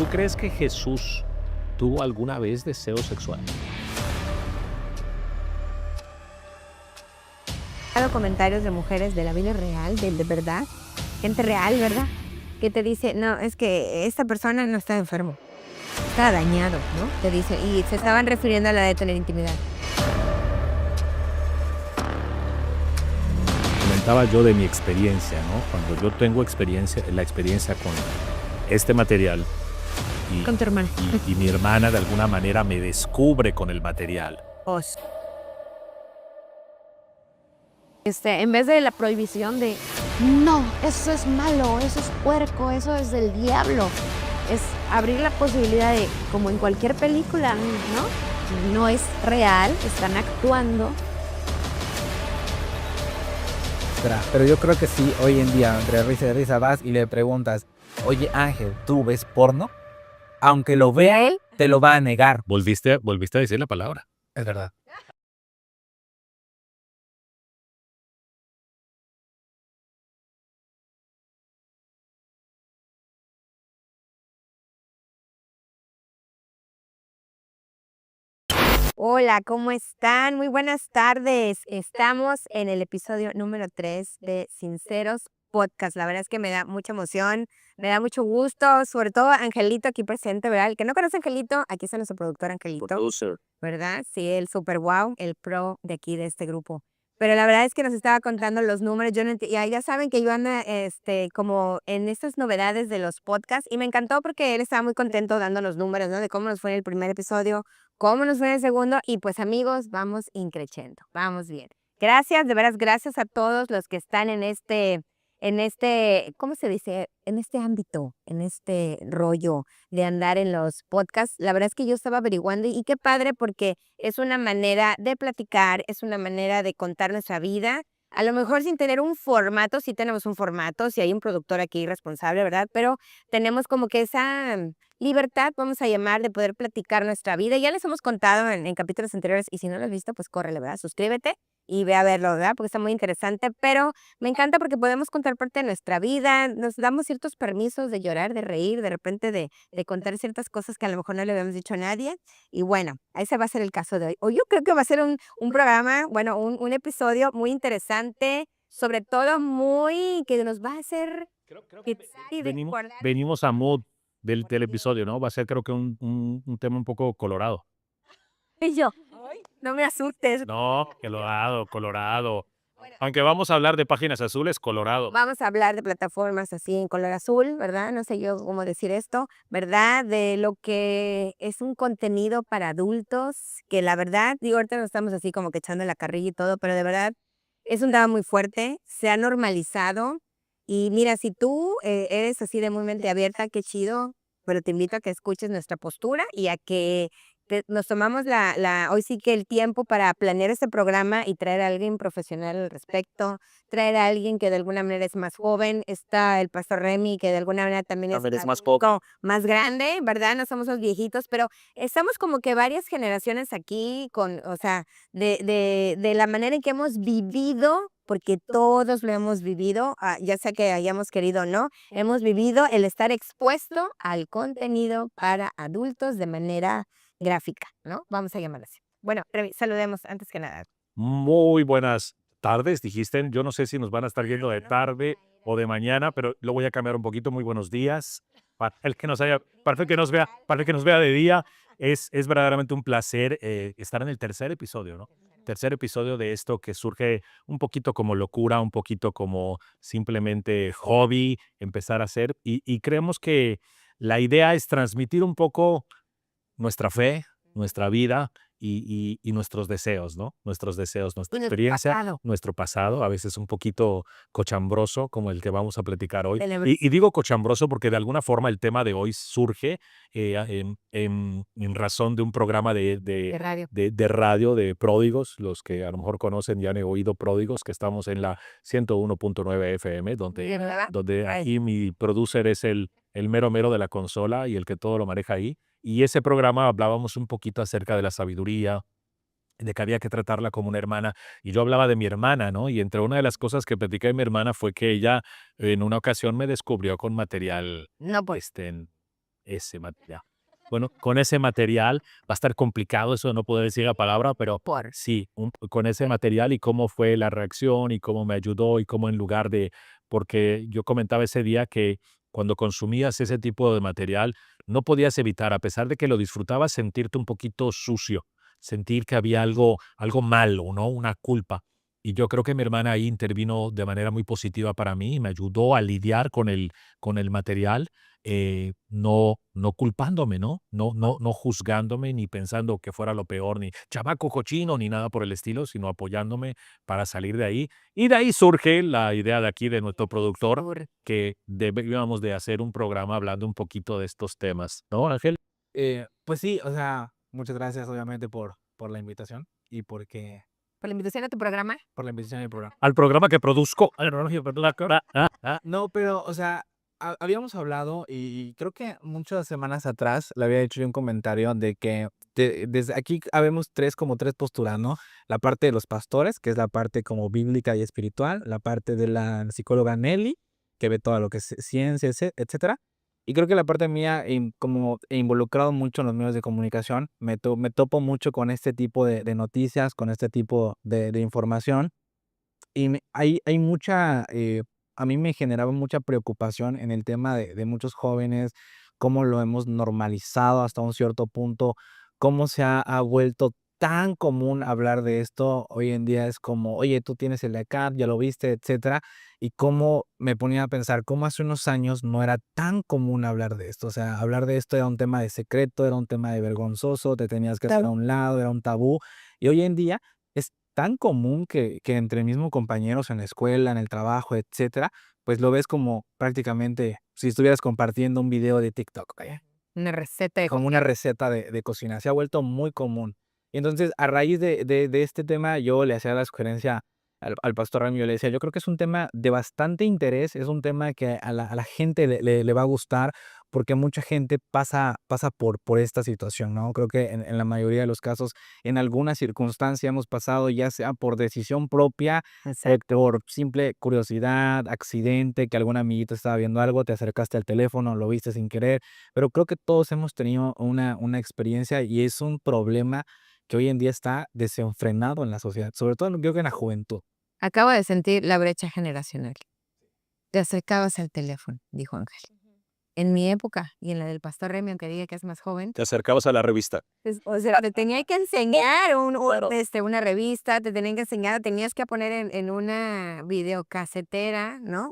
¿Tú crees que Jesús tuvo alguna vez deseo sexual? Dado comentarios de mujeres de la vida real, de verdad, gente real, ¿verdad? Que te dice, no, es que esta persona no está enfermo, está dañado, ¿no? Te dice, y se estaban refiriendo a la de tener intimidad. Comentaba yo de mi experiencia, ¿no? Cuando yo tengo la experiencia con este material y, Con tu hermana. y mi hermana de alguna manera me descubre con el material. Os. En vez de la prohibición de, no, eso es malo, eso es puerco, eso es del diablo, es abrir la posibilidad de, como en cualquier película, ¿no? No es real, están actuando. Pero yo creo que sí, hoy en día, entre risa y risa, vas y le preguntas, oye Ángel, ¿tú ves porno? Aunque lo vea, Él, te lo va a negar. Volviste a decir la palabra. Es verdad. hola, ¿cómo están? Muy buenas tardes. Estamos en el episodio número 3 de Sinceros Podcast. La verdad es que me da mucha emoción, me da mucho gusto, sobre todo Angelito aquí presente, ¿verdad? El que no conoce a Angelito, aquí está nuestro productor Angelito, Producer. ¿verdad? Sí, el super wow, el pro de aquí de este grupo. Pero la verdad es que nos estaba contando los números. Yo no ya saben que yo ando como en estas novedades de los podcasts y me encantó porque él estaba muy contento dando los números, ¿no? De cómo nos fue en el primer episodio, cómo nos fue en el segundo y pues amigos, vamos increciendo, vamos bien. Gracias, de veras, gracias a todos los que están ¿cómo se dice? En este ámbito, en este rollo de andar en los podcasts. La verdad es que yo estaba averiguando y qué padre porque es una manera de platicar, es una manera de contar nuestra vida. A lo mejor sin tener un formato, sí tenemos un formato, si hay un productor aquí responsable, ¿verdad? Pero tenemos como que esa libertad, vamos a llamar, de poder platicar nuestra vida. Ya les hemos contado en capítulos anteriores y si no lo has visto, pues córrele, ¿verdad? Suscríbete y ve a verlo, ¿verdad? Porque está muy interesante, pero me encanta porque podemos contar parte de nuestra vida, nos damos ciertos permisos de llorar, de reír, de repente de contar ciertas cosas que a lo mejor no le habíamos dicho a nadie. Y bueno, ese va a ser el caso de hoy. O yo creo que va a ser un programa, bueno, un episodio muy interesante, sobre todo muy, que nos va a hacer Creo que pensar y recordar. venimos a mood del episodio, ¿no? Va a ser creo que un tema un poco colorado. Y yo, ay, no me asustes. No, colorado. Aunque vamos a hablar de páginas azules, colorado. Vamos a hablar de plataformas así en color azul, ¿verdad? No sé yo cómo decir esto, ¿verdad? De lo que es un contenido para adultos, que la verdad, digo, ahorita nos estamos así como que echando la carrilla y todo, pero de verdad es un tema muy fuerte, se ha normalizado. Y mira, si tú eres así de muy mente abierta, qué chido, pero te invito a que escuches nuestra postura y a que nos tomamos hoy sí que el tiempo para planear este programa y traer a alguien profesional al respecto, traer a alguien que de alguna manera es más joven. Está el pastor Remy, que de alguna manera también es más un poco más grande, ¿verdad? No somos los viejitos, pero estamos como que varias generaciones aquí o sea, de la manera en que hemos vivido, porque todos lo hemos vivido, ya sea que hayamos querido o no, hemos vivido el estar expuesto al contenido para adultos de manera gráfica, ¿no? Vamos a llamarlo así. Bueno, Remy, saludemos antes que nada. Muy buenas tardes, dijiste. Yo no sé si nos van a estar viendo de tarde o de mañana, pero lo voy a cambiar un poquito. Muy buenos días. Para el que nos vea de día, es verdaderamente un placer estar en el tercer episodio, ¿no? Tercer episodio de esto que surge un poquito como locura, un poquito como simplemente hobby, empezar a hacer. Y creemos que la idea es transmitir un poco nuestra fe, nuestra vida y nuestros deseos, ¿no? Nuestros deseos, nuestra Y nuestro experiencia, pasado. nuestro pasado, a veces un poquito cochambroso, como el que vamos a platicar hoy. Tenebroso. Y digo cochambroso porque de alguna forma el tema de hoy surge en razón de un programa De radio. de radio de Pródigos, los que a lo mejor conocen y han oído Pródigos, que estamos en la 101.9 FM, ¿De verdad? donde Ay. aquí mi producer es el mero mero de la consola y el que todo lo maneja ahí. Y ese programa hablábamos un poquito acerca de la sabiduría, de que había que tratarla como una hermana. Y yo hablaba de mi hermana, ¿no? Y entre una de las cosas que platicé de mi hermana fue que ella en una ocasión me descubrió con material, No, pues. este, ese material. Bueno, con ese material va a estar complicado, eso no puedo decir la palabra, pero Por. sí, con ese material y cómo fue la reacción y cómo me ayudó y cómo en lugar de, porque yo comentaba ese día que cuando consumías ese tipo de material, no podías evitar, a pesar de que lo disfrutabas, sentirte un poquito sucio, sentir que había algo malo, ¿no? Una culpa. Y yo creo que mi hermana ahí intervino de manera muy positiva para mí y me ayudó a lidiar con el material, no culpándome, ¿no? No juzgándome ni pensando que fuera lo peor, ni chamaco cochino, ni nada por el estilo, sino apoyándome para salir de ahí. Y de ahí surge la idea de aquí de nuestro productor, Sur. que debíamos de hacer un programa hablando un poquito de estos temas, ¿no, Ángel? Pues sí, o sea, muchas gracias obviamente por la invitación y Por la invitación a tu programa. por la invitación al programa. Al programa que produzco. No, pero, o sea, habíamos hablado y creo que muchas semanas atrás le había hecho yo un comentario de que desde aquí habemos como tres posturas, ¿no? La parte de los pastores, que es la parte como bíblica y espiritual, la parte de la psicóloga Nelly, que ve todo lo que es ciencia, etcétera. Y creo que la parte mía, como he involucrado mucho en los medios de comunicación, me topo mucho con este tipo de noticias, con este tipo de información. Y hay mucha, a mí me generaba mucha preocupación en el tema de muchos jóvenes, cómo lo hemos normalizado hasta un cierto punto, cómo se ha vuelto tan común hablar de esto. Hoy en día es como, oye, tú tienes el ECAP, ya lo viste, etcétera. Y cómo me ponía a pensar, cómo hace unos años no era tan común hablar de esto. O sea, hablar de esto era un tema de secreto, era un tema de vergonzoso, te tenías que hacer a un lado, era un tabú. Y hoy en día es tan común que entre mismos compañeros en la escuela, en el trabajo, etcétera, pues lo ves como prácticamente si estuvieras compartiendo un video de TikTok, vaya, Una receta de como una receta de cocina. Se ha vuelto muy común. Y entonces, a raíz de este tema, yo le hacía la sugerencia al pastor Rami, yo le decía, yo creo que es un tema de bastante interés, es un tema que a la gente le va a gustar, porque mucha gente pasa por esta situación, ¿no? Creo que en la mayoría de los casos, en alguna circunstancia hemos pasado, ya sea por decisión propia, Exacto. por simple curiosidad, accidente, que algún amiguito estaba viendo algo, te acercaste al teléfono, lo viste sin querer, pero creo que todos hemos tenido una experiencia y es un problema que hoy en día está desenfrenado en la sociedad, sobre todo creo que en la juventud. Acabo de sentir la brecha generacional. Te acercabas al teléfono, dijo Ángel. En mi época y en la del pastor Remy, aunque diga que es más joven, Te acercabas a la revista. o sea, te tenía que enseñar Claro. una revista, te tenían que enseñar, tenías que poner en una videocasetera, ¿no?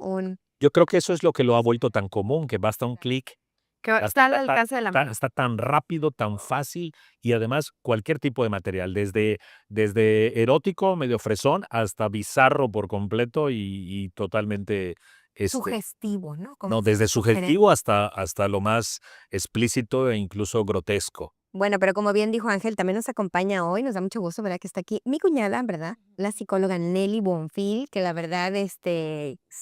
Yo creo que eso es lo que lo ha vuelto tan común, que basta un clic. Que está al alcance de la mano. Está tan rápido, tan fácil y además cualquier tipo de material, desde erótico, medio fresón, hasta bizarro por completo y totalmente, Sugestivo, ¿no? Como no, desde sugerente. sugestivo hasta lo más explícito e incluso grotesco. Bueno, pero como bien dijo Ángel, también nos acompaña hoy, nos da mucho gusto, ¿verdad? Que está aquí mi cuñada, ¿verdad? La psicóloga Nelly Bonfil, que la verdad,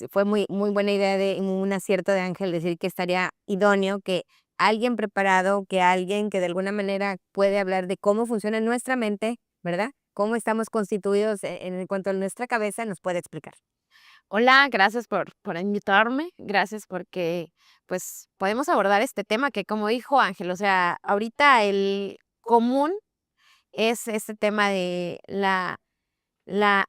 fue muy buena idea un acierto de Ángel decir que estaría idóneo que alguien preparado, que alguien que de alguna manera puede hablar de cómo funciona nuestra mente, ¿verdad? Cómo estamos constituidos en cuanto a nuestra cabeza, nos puede explicar. Hola, gracias por invitarme, gracias porque pues podemos abordar este tema que como dijo Ángel, o sea, ahorita el común es este tema de la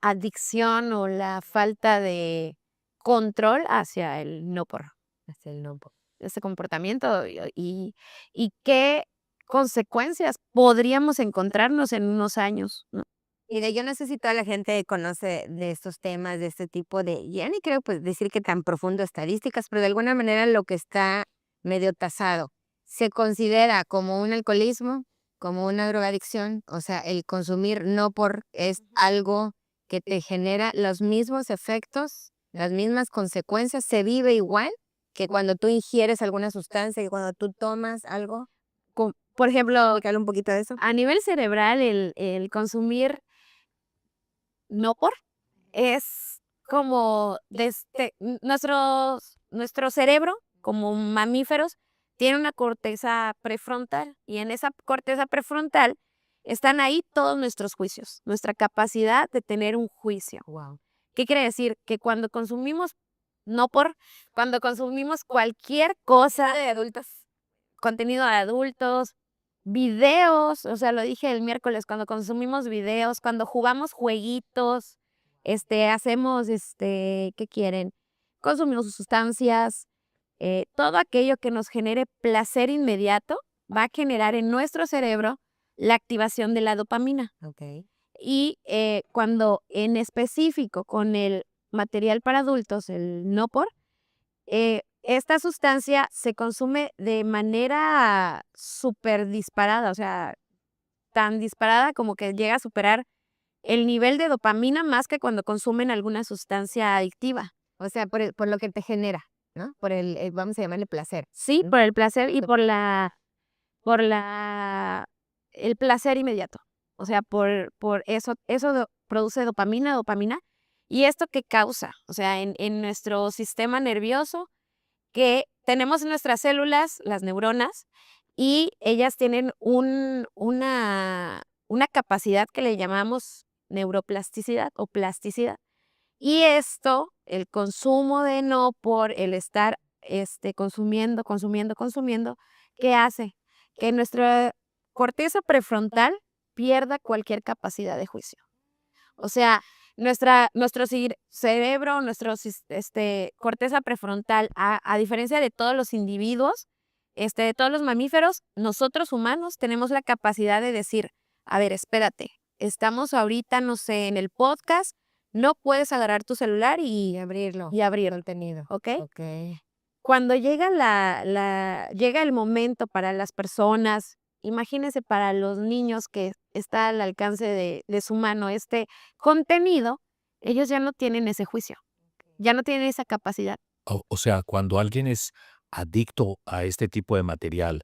adicción o la falta de control hacia el no por, Hacia el no. ese comportamiento y qué consecuencias podríamos encontrarnos en unos años, ¿no? Mire, yo no sé si toda la gente conoce de estos temas, de este tipo de, ya ni creo pues decir que tan profundo estadísticas, pero de alguna manera lo que está medio tasado se considera como un alcoholismo, como una drogadicción, o sea, el consumir no por es algo que te genera los mismos efectos, las mismas consecuencias, se vive igual que cuando tú ingieres alguna sustancia, que cuando tú tomas algo. Por ejemplo, Explícale un poquito de eso. a nivel cerebral, el consumir no por es como nuestro cerebro, como mamíferos, tiene una corteza prefrontal y en esa corteza prefrontal están ahí todos nuestros juicios, nuestra capacidad de tener un juicio. Wow. ¿Qué quiere decir? Que cuando consumimos cualquier cosa De adultos. contenido de adultos, videos, o sea, lo dije el miércoles, cuando consumimos videos, cuando jugamos jueguitos, hacemos, ¿qué quieren? Consumimos sustancias, todo aquello que nos genere placer inmediato va a generar en nuestro cerebro la activación de la dopamina. Ok. Y cuando en específico con el material para adultos, el Nopor, esta sustancia se consume de manera súper disparada, o sea, tan disparada como que llega a superar el nivel de dopamina más que cuando consumen alguna sustancia adictiva. O sea, por lo que te genera, ¿no? Por vamos a llamarle placer. Sí, ¿no? por el placer y el placer inmediato. O sea, por eso produce dopamina, y esto qué causa, o sea, en nuestro sistema nervioso, que tenemos nuestras células, las neuronas, y ellas tienen una capacidad que le llamamos neuroplasticidad o plasticidad. Y esto, el consumo de por el estar consumiendo, ¿qué hace? Que nuestra corteza prefrontal pierda cualquier capacidad de juicio. O sea, nuestro cerebro, corteza prefrontal, a diferencia de todos los individuos, de todos los mamíferos, nosotros humanos tenemos la capacidad de decir, a ver, espérate, estamos ahorita, no sé, en el podcast, no puedes agarrar tu celular y abrirlo. Contenido. ¿ok? Ok. Cuando llega llega el momento para las personas, imagínense para los niños que está al alcance de su mano este contenido, ellos ya no tienen ese juicio, ya no tienen esa capacidad. O sea, cuando alguien es adicto a este tipo de material,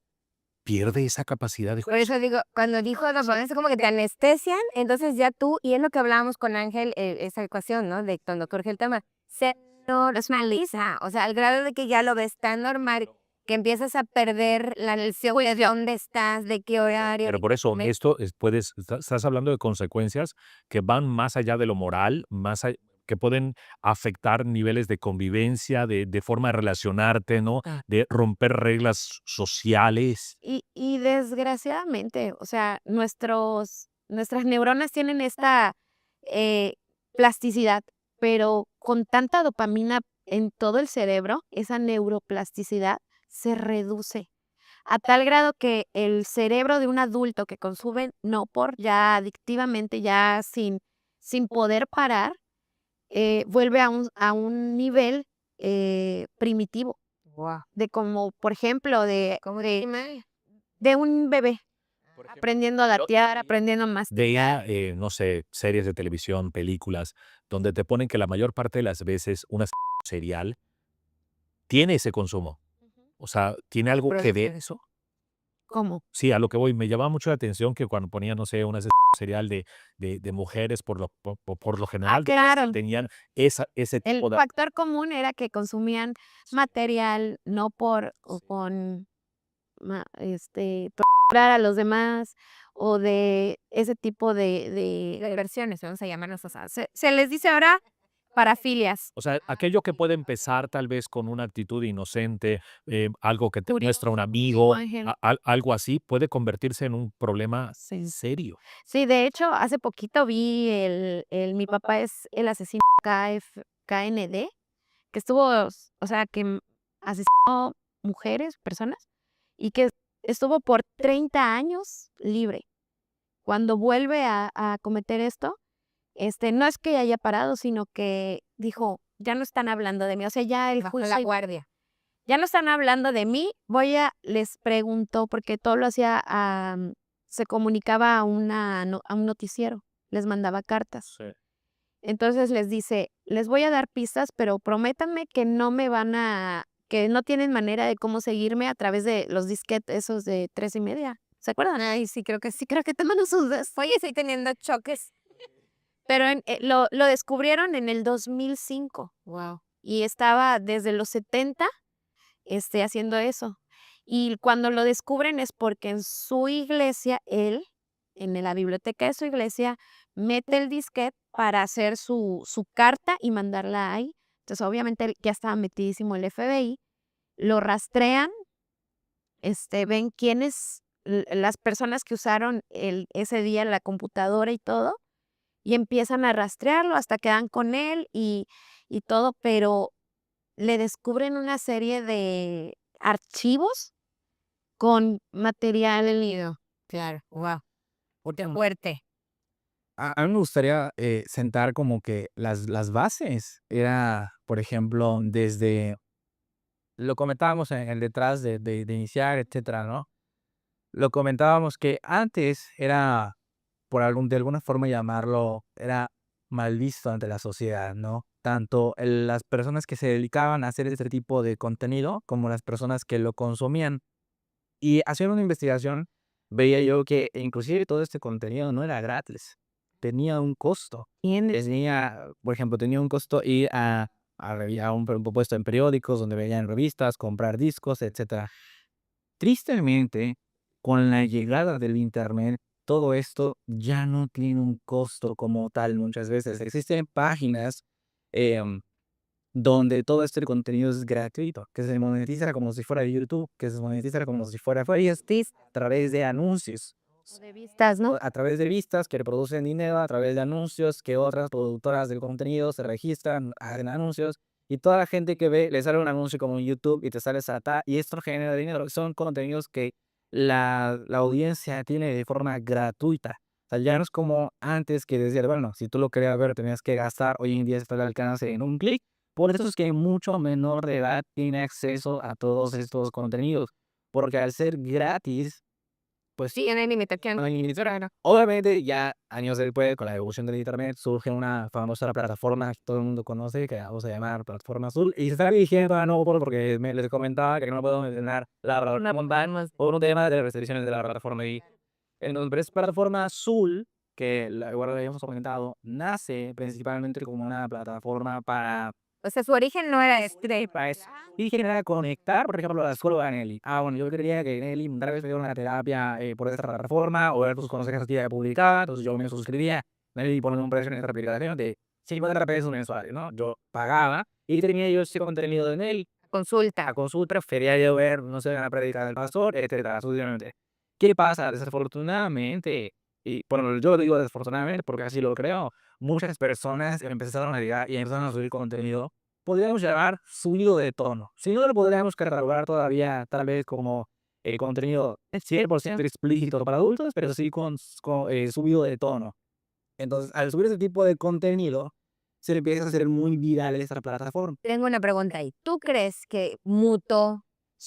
pierde esa capacidad de Por juicio. eso digo, cuando dijo dopamina, es como que te anestesian, entonces ya tú, y es lo que hablábamos con Ángel, esa ecuación, ¿no? De cuando surge el tema, se normaliza, o sea, al grado de que ya lo ves tan normal que empiezas a perder la noción de dónde estás, de qué horario. Pero por eso, esto estás hablando de consecuencias que van más allá de lo moral, que pueden afectar niveles de convivencia, de forma de relacionarte, ¿no? Ah. De romper reglas sociales. Y desgraciadamente, o sea, nuestras neuronas tienen esta plasticidad, pero con tanta dopamina en todo el cerebro, esa neuroplasticidad se reduce a tal grado que el cerebro de un adulto que consume Nopor ya adictivamente, ya sin poder parar, vuelve a un nivel primitivo, Wow. de como, por ejemplo, ¿Cómo de un bebé aprendiendo a gatear, aprendiendo a masticar. Veía, no sé, series de televisión, películas, donde te ponen que la mayor parte de las veces una cereal tiene ese consumo. O sea, ¿tiene algo que ver eso? ¿Cómo? Sí, a lo que voy, me llamaba mucho la atención que cuando ponían, no sé, una cereal de mujeres, por lo general, Claro. tenían ese El tipo de... factor común era que consumían material no o con torturar a los demás, o de ese tipo de versiones, vamos a llamarnos así. se les dice ahora parafilias. O sea, aquello que puede empezar tal vez con una actitud inocente, algo que te muestra un amigo, Ángel. algo así, puede convertirse en un problema Sí. serio. Sí, de hecho, hace poquito vi mi papá es el asesino KND, que estuvo, o sea, que asesinó mujeres, personas, y que estuvo por 30 años libre. Cuando vuelve a cometer esto, no es que haya parado, sino que dijo, ya no están hablando de mí, o sea, ya el Bajo la juicio, guardia. ya no están hablando de mí, les pregunto, porque todo lo hacía, se comunicaba a un noticiero, les mandaba cartas. Sí. Entonces les dice, les voy a dar pistas, pero prométanme que que no tienen manera de cómo seguirme a través de los disquetes esos de 3:30. ¿Se acuerdan? Ay, sí, creo que te mando sus dos. Oye, estoy teniendo choques. Pero lo descubrieron en el 2005 Wow. y estaba desde los 70 haciendo eso. Y cuando lo descubren es porque en su iglesia, en la biblioteca de su iglesia, mete el disquete para hacer su carta y mandarla ahí. Entonces, obviamente, ya estaba metidísimo el FBI, lo rastrean ven quiénes, las personas que usaron ese día la computadora y todo, y empiezan a rastrearlo hasta que dan con él y todo, pero le descubren una serie de archivos con material leído. Claro, wow. Fuerte. A mí me gustaría sentar como que las bases. Era, por ejemplo, desde, lo comentábamos en el detrás de iniciar, etcétera, ¿no? Lo comentábamos que antes era, de alguna forma llamarlo, era mal visto ante la sociedad, ¿no? Tanto las personas que se dedicaban a hacer este tipo de contenido como las personas que lo consumían. Y haciendo una investigación, veía yo que inclusive todo este contenido no era gratis, tenía un costo. Tenía, por ejemplo, tenía un costo ir a un puesto en periódicos donde veían revistas, comprar discos, etcétera. Tristemente, con la llegada del internet, todo esto ya no tiene un costo como tal muchas veces. Existen páginas em, donde todo este contenido es gratuito, que se monetiza como si fuera YouTube, que se monetiza como si fuera Facebook, a través de anuncios, O de vistas, ¿no? a través de vistas que producen dinero, a través de anuncios que otras productoras del contenido se registran, hacen anuncios, y toda la gente que ve, le sale un anuncio como en YouTube y te sale Sata, y esto genera dinero. Son contenidos que la audiencia tiene de forma gratuita. O sea, ya no es como antes que decías, bueno, si tú lo querías ver, tenías que gastar. Hoy en día está al alcance en un clic. Por eso es que mucho menor de edad tiene acceso a todos estos contenidos. Porque al ser gratis, pues Sí, no hay limitación. no hay limitación. Obviamente, ya años después, con la evolución del internet, surge una famosa plataforma que todo el mundo conoce, que vamos a llamar Plataforma Azul, y se está dirigiendo a no porque les comentaba que no puedo mencionar la plataforma por un tema de restricciones de la plataforma. Y entonces, esta Plataforma Azul, que igual lo habíamos comentado, nace principalmente como una plataforma para O sea, su origen no era este. para eso. Y generar conectar, por ejemplo, a la psicóloga Nelly. Bueno, yo quería que Nelly tal vez me diera una terapia por esta plataforma o ver tus consejos que ella publicaba. Entonces yo me suscribía. Nelly pone un precio en esta aplicación de 50 pesos mensuales, ¿no? Yo pagaba y tenía yo ese contenido de Nelly. Consulta. A consulta, prefería yo ver, no sé, una prédica del pastor, etcétera, sucesivamente. ¿Qué pasa? Desafortunadamente, y bueno, yo lo digo desafortunadamente porque así lo creo, muchas personas empezaron a llegar y empezaron a subir contenido, podríamos llamar subido de tono. Si no lo podríamos catalogar todavía, tal vez como contenido 100% explícito para adultos, pero sí con subido de tono. Entonces, al subir ese tipo de contenido, se le empieza a hacer muy viral en esta plataforma. Tengo una pregunta ahí. ¿Tú crees que mutó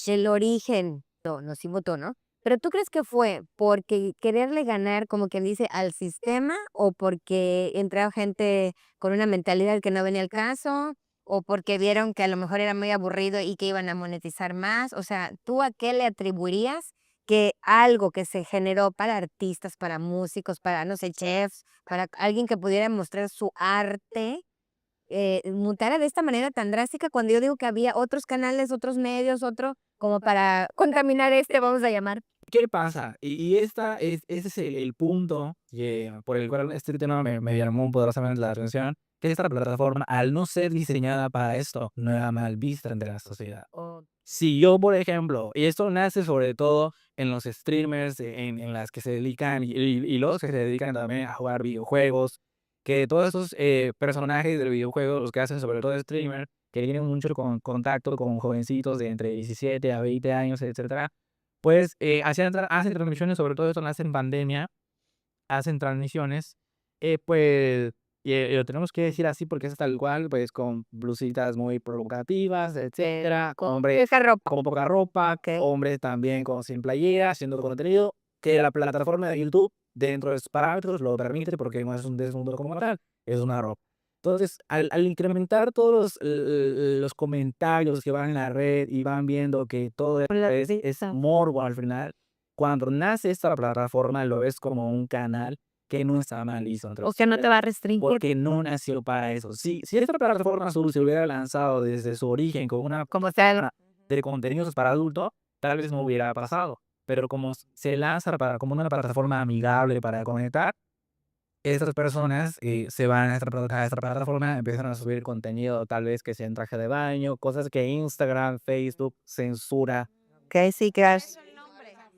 el origen? No, sí mutó, ¿no? Pero ¿tú crees que fue porque quererle ganar, como quien dice, al sistema o porque entraba gente con una mentalidad que no venía al caso o porque vieron que a lo mejor era muy aburrido y que iban a monetizar más? O sea, ¿tú a qué le atribuirías que algo que se generó para artistas, para músicos, para, no sé, chefs, para alguien que pudiera mostrar su arte? Mutara de esta manera tan drástica cuando yo digo que había otros canales, otros medios, otro como para contaminar vamos a llamar. ¿Qué pasa? Y ese es el punto por el cual este tema me llamó poderosamente la atención, que esta plataforma, al no ser diseñada para esto, no era mal vista ante la sociedad. Si yo, por ejemplo, y esto nace sobre todo en los streamers, en las que se dedican, y los que se dedican también a jugar videojuegos, que todos esos personajes del videojuego, los que hacen sobre todo streamer, que tienen mucho contacto con jovencitos de entre 17 a 20 años, etcétera, pues hacen transmisiones, sobre todo esto nace en pandemia, hacen transmisiones, pues, y lo tenemos que decir así porque es tal cual, pues con blusitas muy provocativas, etcétera, hombres Esa ropa. con poca ropa, hombres también sin playera, haciendo contenido que la plataforma de YouTube, dentro de sus parámetros, lo permite porque no es un desnudo como tal, es una ropa. Entonces, al incrementar todos los comentarios que van en la red y van viendo que todo es morbo al final, cuando nace esta plataforma lo ves como un canal que no está mal listo. O que no te va a restringir. Porque no nació para eso. Si esta plataforma azul se hubiera lanzado desde su origen con una Como sea, de contenidos para adultos, tal vez no hubiera pasado. Pero como se lanza como una plataforma amigable para conectar, estas personas se van a esta plataforma, empiezan a subir contenido tal vez que sea en traje de baño, cosas que Instagram, Facebook censura Ok, sí, claro.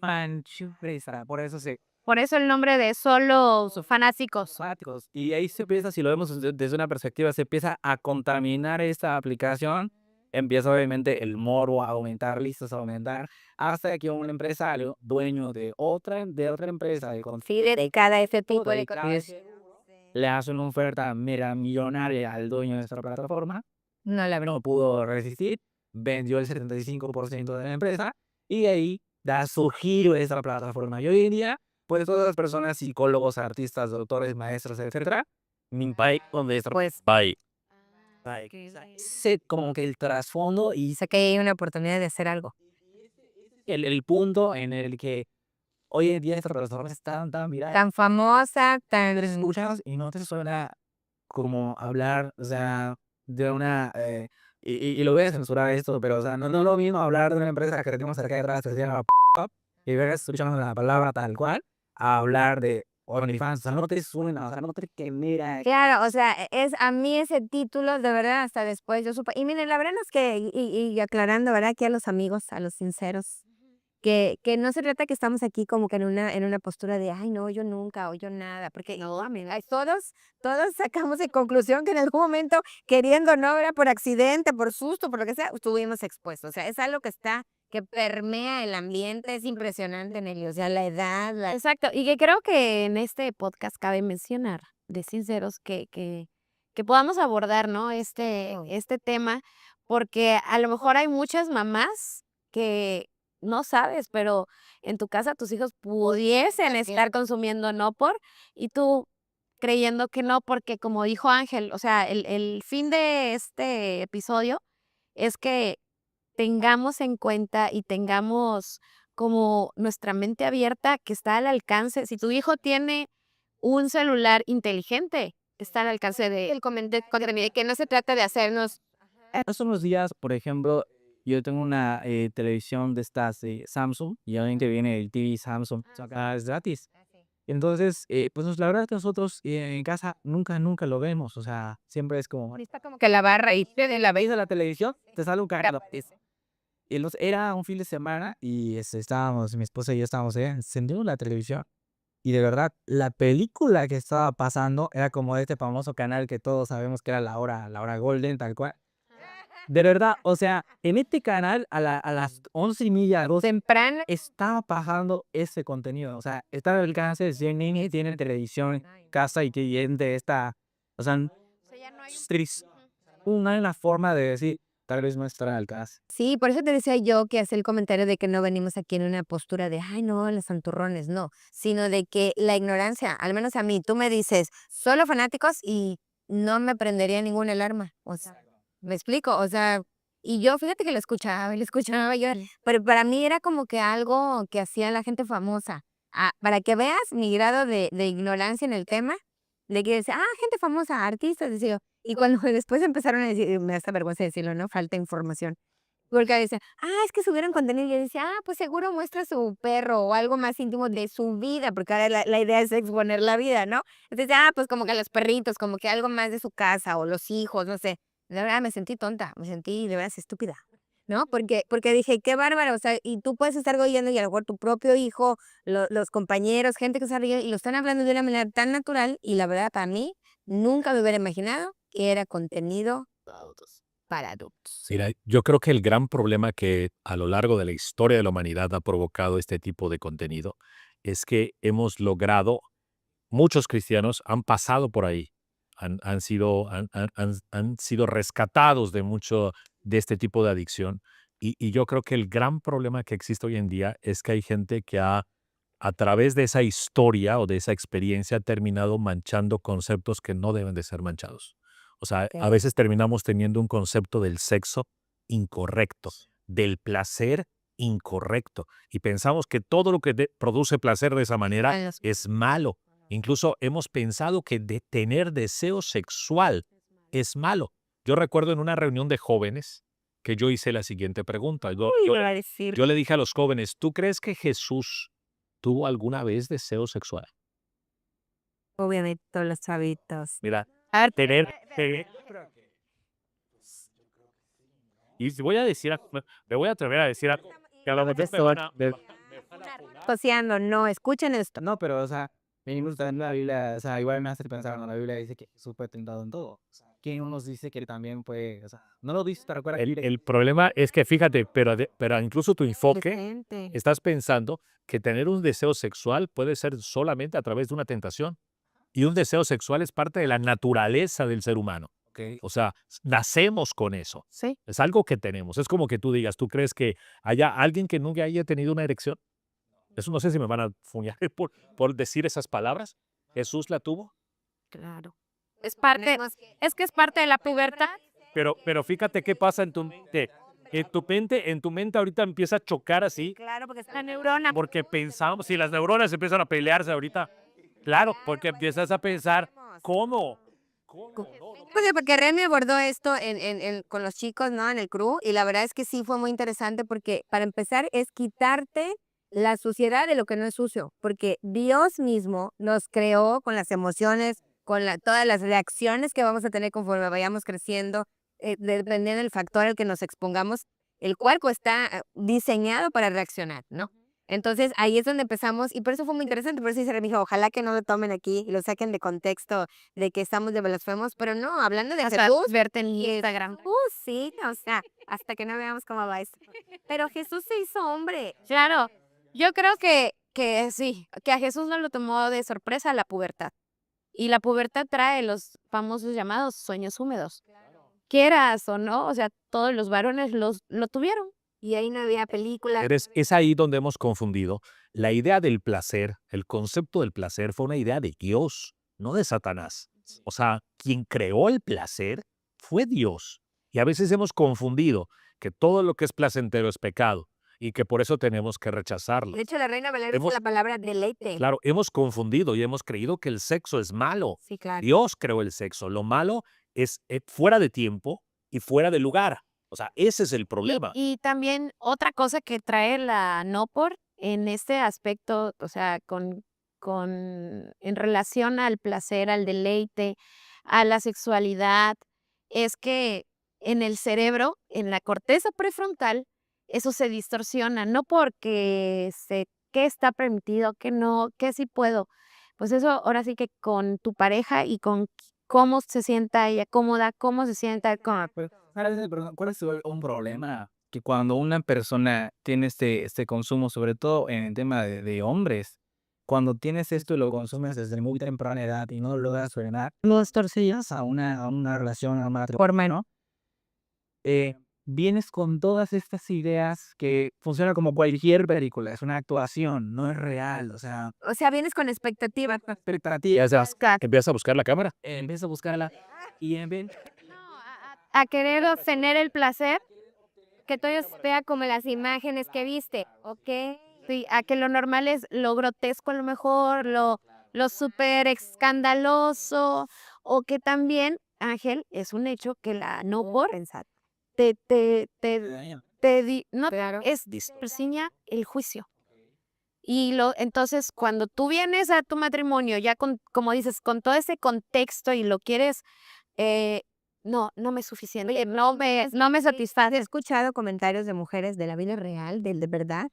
Manchurresa, por eso se Por eso el nombre de solo fanáticos. fanáticos. Y ahí se empieza, si lo vemos desde una perspectiva, se empieza a contaminar esta aplicación. Empieza obviamente el morbo a aumentar, listos a aumentar, hasta que un empresario, dueño de otra empresa, Sí, dedicada a ese tipo de dedicada a cosas. ese le hace una oferta mega millonaria al dueño de esta plataforma. No, la verdad. No pudo resistir, vendió el 75% de la empresa y ahí da su giro esa plataforma. Y hoy en día, pues todas las personas, psicólogos, artistas, doctores, maestros, etcétera, Minpai, donde está Pues Pai. Sé como que el trasfondo y sé que hay una oportunidad de hacer algo. el punto en el que hoy en día esta plataforma es tan viral. Tan famosa, tan... Te escuchas y no te suena como hablar, o sea, de una, y lo voy a censurar esto, pero, o sea, no es lo mismo hablar de una empresa que tenemos acá detrás que se llama P-Up, y vengas escuchando la palabra tal cual, a hablar de OnlyFans, o sea, no te suena, o sea, no te genera. Claro, o sea, es a mí ese título, de verdad, hasta después yo supe. Y miren, la verdad es que, y aclarando, ¿verdad? Aquí a los amigos, a los sinceros, que no se trata que estamos aquí como que en una postura de, ay, no, yo nunca, o yo nada, porque no, amiga, todos sacamos en conclusión que en algún momento, queriendo no, era por accidente, por susto, por lo que sea, estuvimos expuestos. O sea, es algo que permea el ambiente, es impresionante en ellos, o sea, la edad, Exacto, y que creo que en este podcast cabe mencionar, de sinceros, que podamos abordar, ¿no? Este tema, porque a lo mejor hay muchas mamás que no sabes, pero en tu casa tus hijos pudiesen estar consumiendo no por, y tú creyendo que no, porque como dijo Ángel, o sea, el fin de este episodio es que tengamos en cuenta y tengamos como nuestra mente abierta que está al alcance. Si tu hijo tiene un celular inteligente, está al alcance de el contenido, que no se trata de hacernos. Hace unos días, por ejemplo, yo tengo una televisión de estas Samsung, y obviamente viene el TV Samsung, acá es gratis. Entonces, pues la verdad que nosotros en casa nunca lo vemos, o sea, siempre es como, Está como que la barra y te de la veis a la televisión, te sale un canal. Y era un fin de semana y estábamos, mi esposa y yo estábamos ahí, encendimos la televisión y de verdad la película que estaba pasando era como de este famoso canal que todos sabemos que era la hora golden, tal cual. De verdad, o sea, en este canal a las 11:30, 12, temprana. estaba pasando ese contenido. O sea, está al alcance de 100 niños, tienen televisión en casa y que de esta, o sea, es triste. Una forma de decir, tal vez no estará al alcance. Sí, por eso te decía yo que hace el comentario de que no venimos aquí en una postura de, ay, no, los santurrones, no, sino de que la ignorancia, al menos a mí, tú me dices, solo fanáticos y no me prendería ninguna alarma. O sea, ¿me explico? O sea, y yo fíjate que lo escuchaba y lo escuchaba yo, pero para mí era como que algo que hacía la gente famosa. Ah, para que veas mi grado de ignorancia en el tema, de que decía, gente famosa, artistas, decía yo. Y cuando después empezaron a decir, me da esta vergüenza decirlo, ¿no? Falta información. Porque decían, es que subieron contenido. Y yo decía, pues seguro muestra su perro o algo más íntimo de su vida, porque ahora la idea es exponer la vida, ¿no? Entonces, pues como que los perritos, como que algo más de su casa o los hijos, no sé. De verdad me sentí tonta, me sentí de verdad estúpida, ¿no? Porque dije, qué bárbaro, o sea, y tú puedes estar oyendo y a lo mejor tu propio hijo, los compañeros, gente que está riendo y lo están hablando de una manera tan natural y la verdad para mí nunca me hubiera imaginado que era contenido para adultos. Mira, yo creo que el gran problema que a lo largo de la historia de la humanidad ha provocado este tipo de contenido es que hemos logrado, muchos cristianos han pasado por ahí, han sido rescatados de mucho de este tipo de adicción. Y yo creo que el gran problema que existe hoy en día es que hay gente que a través de esa historia o de esa experiencia, ha terminado manchando conceptos que no deben de ser manchados. O sea, a Ok. veces terminamos teniendo un concepto del sexo incorrecto, del placer incorrecto, y pensamos que todo lo que produce placer de esa manera Años. es malo. Incluso hemos pensado que de tener deseo sexual es malo. Yo recuerdo en una reunión de jóvenes que yo hice la siguiente pregunta. Uy, iba a decir. Yo le dije a los jóvenes, ¿tú crees que Jesús tuvo alguna vez deseo sexual? Obviamente todos los chavitos. Mira, A ver, tener... Y voy a decir, me voy a atrever a decir algo. Que a lo mejor me van a Toseando, no, escuchen esto. No, pero, o sea, venimos también la Biblia, o sea, igual me hace pensar, ¿no? La Biblia dice que Jesús fue tentado en todo. O sea, ¿quién no nos dice que también fue, o sea, no lo dice, te recuerda que el problema es que, fíjate, pero incluso tu enfoque, Vicente. estás pensando que tener un deseo sexual puede ser solamente a través de una tentación. Y un deseo sexual es parte de la naturaleza del ser humano. Ok. O sea, nacemos con eso. Sí. Es algo que tenemos. Es como que tú digas, ¿tú crees que haya alguien que nunca haya tenido una erección? Eso no sé si me van a fuñar por decir esas palabras. ¿Jesús la tuvo? Claro. Es parte, es que es parte de la pubertad. Pero fíjate qué pasa en tu mente. En tu mente ahorita empieza a chocar así, Claro, porque La neurona. porque pensamos, si las neuronas empiezan a pelearse ahorita, claro, porque empiezas a pensar, ¿cómo? ¿Cómo? No, no. Pues, porque Remy abordó esto con los chicos, ¿no? En el crew, y la verdad es que sí fue muy interesante porque, para empezar, es quitarte la suciedad de lo que no es sucio, porque Dios mismo nos creó con las emociones, con todas las reacciones que vamos a tener conforme vayamos creciendo, dependiendo del factor al que nos expongamos, el cuerpo está diseñado para reaccionar, ¿no? Entonces, ahí es donde empezamos, y por eso fue muy interesante, por eso dice Remy, ojalá que no lo tomen aquí y lo saquen de contexto de que estamos de blasfemos, pero no, hablando de Hasta Jesús, verte en Instagram. sí, o sea, hasta que no veamos cómo va esto. Pero Jesús se hizo hombre. Claro. Yo creo que sí, que a Jesús no lo tomó de sorpresa la pubertad. Y la pubertad trae los famosos llamados sueños húmedos. Quieras o no, o sea, todos los varones lo tuvieron. Y ahí no había películas. Es ahí donde hemos confundido. La idea del placer, el concepto del placer fue una idea de Dios, no de Satanás. O sea, quien creó el placer fue Dios. Y a veces hemos confundido que todo lo que es placentero es pecado y que por eso tenemos que rechazarlo. De hecho, la Reina Valera usa Hemos- la palabra deleite. Claro, hemos confundido y hemos creído que el sexo es malo. Sí, claro. Dios creó el sexo. Lo malo es fuera de tiempo y fuera de lugar. O sea, ese es el problema. Y también otra cosa que trae la no por en este aspecto, o sea, en relación al placer, al deleite, a la sexualidad, es que en el cerebro, en la corteza prefrontal, eso se distorsiona, no porque qué está permitido, qué no, qué sí puedo. Pues eso ahora sí que con tu pareja y con cómo se sienta ella cómoda, cómo se sienta cómoda. ¿Cuál es un problema? Que cuando una persona tiene este consumo, sobre todo en el tema de hombres, cuando tienes esto y lo consumes desde muy temprana edad y no logras frenar, lo distorsionas a una relación, a un matrimonio, ¿no? Vienes con todas estas ideas que funciona como cualquier película, es una actuación, no es real, o sea, O sea, vienes con expectativas. expectativas, Empiezas a buscar la cámara. empieza a buscarla y en vez A querer obtener el placer, Que todo vea como las imágenes que viste, ¿ok? sí, a que lo normal es lo grotesco a lo mejor, lo súper escandaloso, o que también, Ángel, es un hecho que la no por Pensar. no, Claro. es distorsiona el juicio. Y entonces cuando tú vienes a tu matrimonio ya con, como dices, con todo ese contexto y lo quieres, no me es suficiente, Oye, no me He satisface. escuchado comentarios de mujeres de la vida real, de verdad,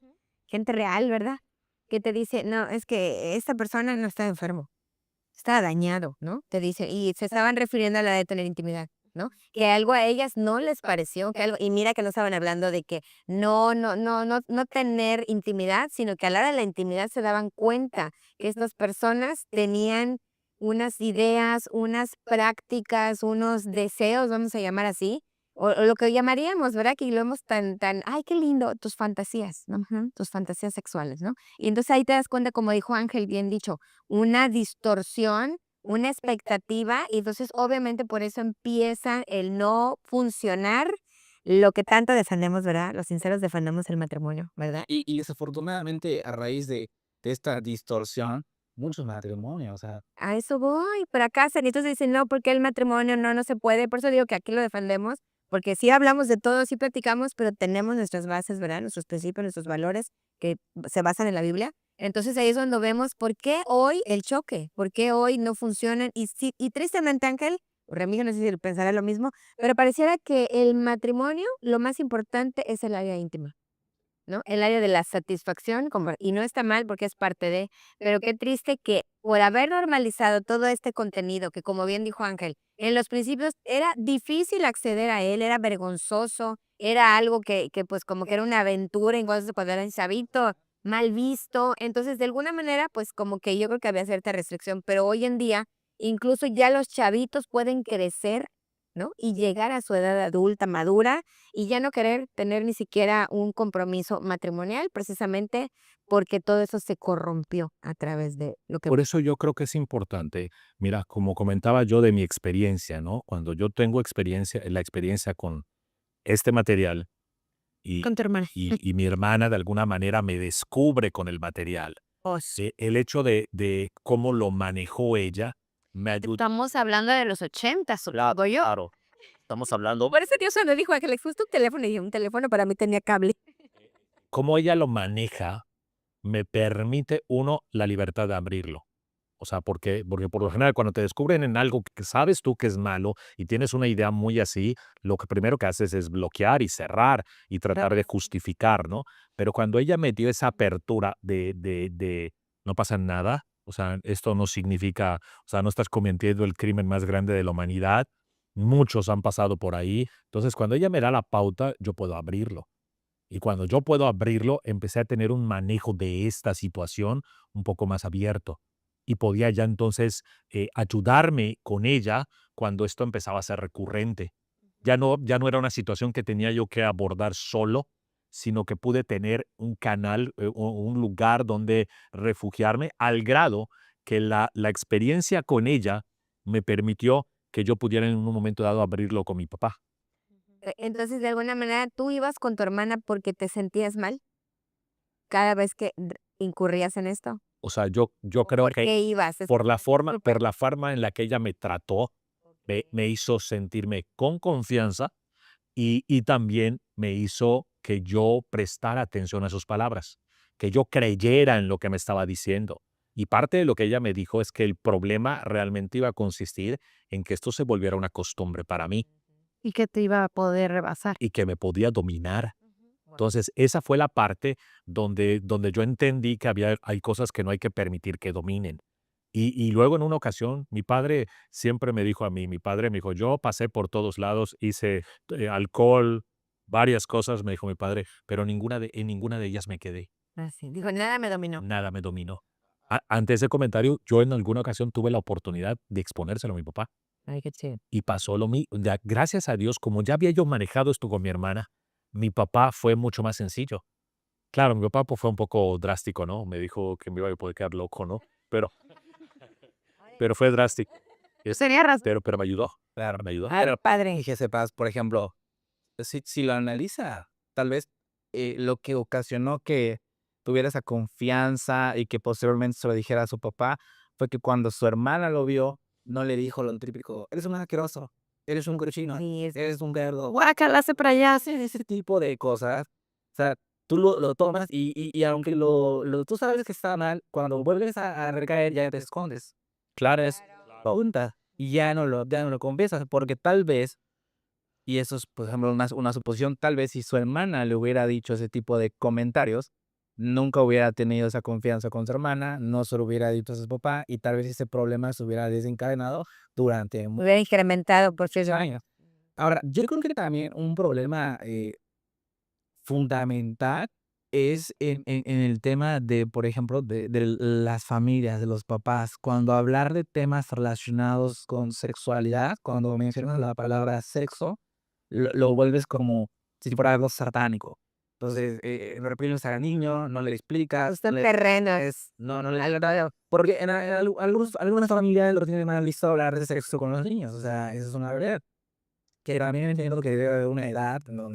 gente real, ¿verdad? Que te dice, no, es que esta persona no está enfermo, está dañado, ¿no? Te dice, y se estaban refiriendo a la de tener intimidad, ¿no? Que algo a ellas no les pareció, que algo, y mira que no estaban hablando de que no tener intimidad, sino que a la hora de la intimidad se daban cuenta que estas personas tenían unas ideas, unas prácticas, unos deseos, vamos a llamar así, o lo que llamaríamos, ¿verdad? Que lo vemos ay, qué lindo, tus fantasías, ¿no? Ujú, tus fantasías sexuales, ¿no? Y entonces ahí te das cuenta, como dijo Ángel, bien dicho, una distorsión, una expectativa, y entonces obviamente por eso empieza el no funcionar lo que tanto defendemos, ¿verdad? Los sinceros defendemos el matrimonio, ¿verdad? Y desafortunadamente, a raíz de esta distorsión, muchos matrimonios, o sea, A eso voy, fracasan. Y entonces dicen, no, porque el matrimonio no se puede. Por eso digo que aquí lo defendemos, porque sí hablamos de todo, sí platicamos, pero tenemos nuestras bases, ¿verdad? Nuestros principios, nuestros valores que se basan en la Biblia. Entonces ahí es donde vemos por qué hoy el choque, por qué hoy no funcionan. Y tristemente, Ángel, Remigio, no sé si pensará lo mismo, pero pareciera que el matrimonio, lo más importante es el área íntima, ¿no? El área de la satisfacción, y no está mal porque es parte de, pero qué triste que por haber normalizado todo este contenido, que como bien dijo Ángel, en los principios era difícil acceder a él, era vergonzoso, era algo que pues como que era una aventura, incluso cuando eran chavito, mal visto. Entonces, de alguna manera, pues como que yo creo que había cierta restricción, pero hoy en día, incluso ya los chavitos pueden crecer, ¿no? Y llegar a su edad adulta, madura, y ya no querer tener ni siquiera un compromiso matrimonial, precisamente porque todo eso se corrompió a través de lo que... Por eso yo creo que es importante, mira, como comentaba yo de mi experiencia, ¿no? Cuando yo tengo la experiencia con este material y, Con tu hermana. y mi hermana de alguna manera me descubre con el material, el hecho de cómo lo manejó ella me ayudó. Estamos hablando de los 80, supongo yo. Claro, estamos hablando Por eso Dios me dijo, Ángel, justo un teléfono, y un teléfono para mí tenía cable. cómo ella lo maneja, me permite uno la libertad de abrirlo. O sea, porque por lo general cuando te descubren en algo que sabes tú que es malo y tienes una idea muy así, lo que primero que haces es bloquear y cerrar y tratar de justificar, ¿no? Pero cuando ella me dio esa apertura de no pasa nada, o sea, esto no significa, o sea, no estás cometiendo el crimen más grande de la humanidad, muchos han pasado por ahí, entonces cuando ella me da la pauta, yo puedo abrirlo. Y cuando yo puedo abrirlo, empecé a tener un manejo de esta situación un poco más abierto. Y podía ya entonces ayudarme con ella cuando esto empezaba a ser recurrente. Ya no era una situación que tenía yo que abordar solo, sino que pude tener un canal, un lugar donde refugiarme, al grado que la experiencia con ella me permitió que yo pudiera en un momento dado abrirlo con mi papá. Entonces, de alguna manera, tú ibas con tu hermana porque te sentías mal cada vez que incurrías en esto. O sea, yo creo ¿Por que qué ibas? por la forma en la que ella me trató, me hizo sentirme con confianza y también me hizo que yo prestara atención a sus palabras, que yo creyera en lo que me estaba diciendo. Y parte de lo que ella me dijo es que el problema realmente iba a consistir en que esto se volviera una costumbre para mí Y que te iba a poder rebasar. y que me podía dominar. Entonces, esa fue la parte donde yo entendí que hay cosas que no hay que permitir que dominen. Y luego en una ocasión, mi padre siempre me dijo a mí, mi padre me dijo, yo pasé por todos lados, hice alcohol, varias cosas, me dijo mi padre, pero en ninguna de ellas me quedé, Así, dijo, nada me dominó. nada me dominó. Ante ese comentario, yo en alguna ocasión tuve la oportunidad de exponérselo a mi papá Ay, qué chido. y pasó lo mismo. Gracias a Dios, como ya había yo manejado esto con mi hermana, mi papá fue mucho más sencillo. Claro, mi papá pues, fue un poco drástico, ¿no? Me dijo que me iba a poder quedar loco, ¿no? Pero fue drástico. Sería razón. Pero me ayudó, Claro. me ayudó. Ah, padre. Y que sepas, por ejemplo, si lo analiza, tal vez lo que ocasionó que tuviera esa confianza y que posteriormente se lo dijera a su papá fue que cuando su hermana lo vio, no le dijo lo típico, eres un asqueroso, eres un cochino, Sí, eres un cerdo, Guácala, hace para allá. ese tipo de cosas. O sea, tú lo tomas y aunque tú sabes que está mal, cuando vuelves a recaer ya te escondes. Claro, es pregunta y ya no lo confiesas porque tal vez y eso es, por ejemplo, una suposición, tal vez si su hermana le hubiera dicho ese tipo de comentarios, nunca hubiera tenido esa confianza con su hermana, no se lo hubiera dicho a su papá y tal vez ese problema se hubiera desencadenado durante muchos Hubiera incrementado por cierto. años. Ahora, yo creo que también un problema fundamental es en el tema de, por ejemplo, de las familias, de los papás. Cuando hablar de temas relacionados con sexualidad, cuando mencionas la palabra sexo, lo vuelves como si fuera algo satánico. Entonces, reprimes al niño, no le explicas, Justo terrenos. no le porque algunas familias lo tienen mal visto hablar de sexo con los niños, o sea, eso es una verdad. Que también entiendo que debe haber una edad, no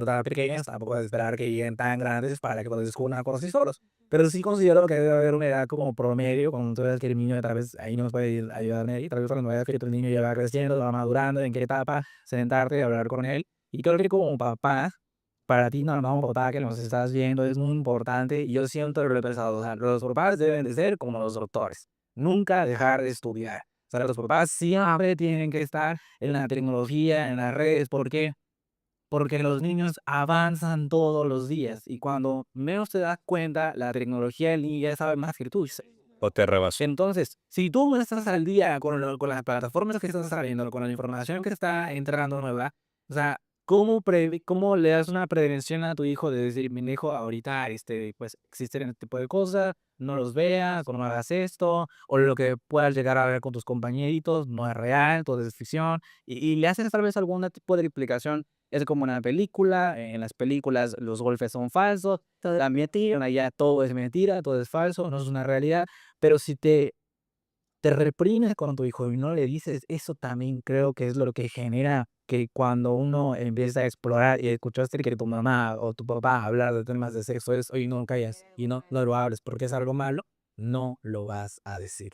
tan pequeñas, tampoco es esperar que lleguen tan grandes para que lo descubran por sí solos. Pero sí considero que debe haber una edad como promedio, cuando tú ves que el niño tal vez ahí nos puede ayudar ahí, tal vez cuando veas que tu niño ya va creciendo, va madurando, en qué etapa, sentarte y hablar con él. Y creo que como papá, para ti, no, papá, que nos estás viendo, es muy importante. Y yo siento lo he pensado, o sea, los papás deben de ser como los doctores, nunca dejar de estudiar. O sea, los papás siempre tienen que estar en la tecnología, en las redes, ¿por qué? porque los niños avanzan todos los días y cuando menos te das cuenta, la tecnología del niño ya sabe más que tú. O te rebasó. Entonces, si tú no estás al día con las plataformas que están saliendo, con la información que está entrando nueva, o sea, ¿cómo le das una prevención a tu hijo de decir, mi hijo, ahorita pues existen este tipo de cosas, no los veas, o no hagas esto, o lo que puedas llegar a ver con tus compañeritos no es real, todo es ficción, y le haces tal vez algún tipo de explicación? Es como una película, en las películas los golpes son falsos, la mentira, allá todo es mentira, todo es falso, no es una realidad. Pero si te reprimes con tu hijo y no le dices, eso también creo que es lo que genera que cuando uno empieza a explorar y escuchaste que tu mamá o tu papá hablar de temas de sexo es, oye, no callas y no lo hables porque es algo malo, no lo vas a decir.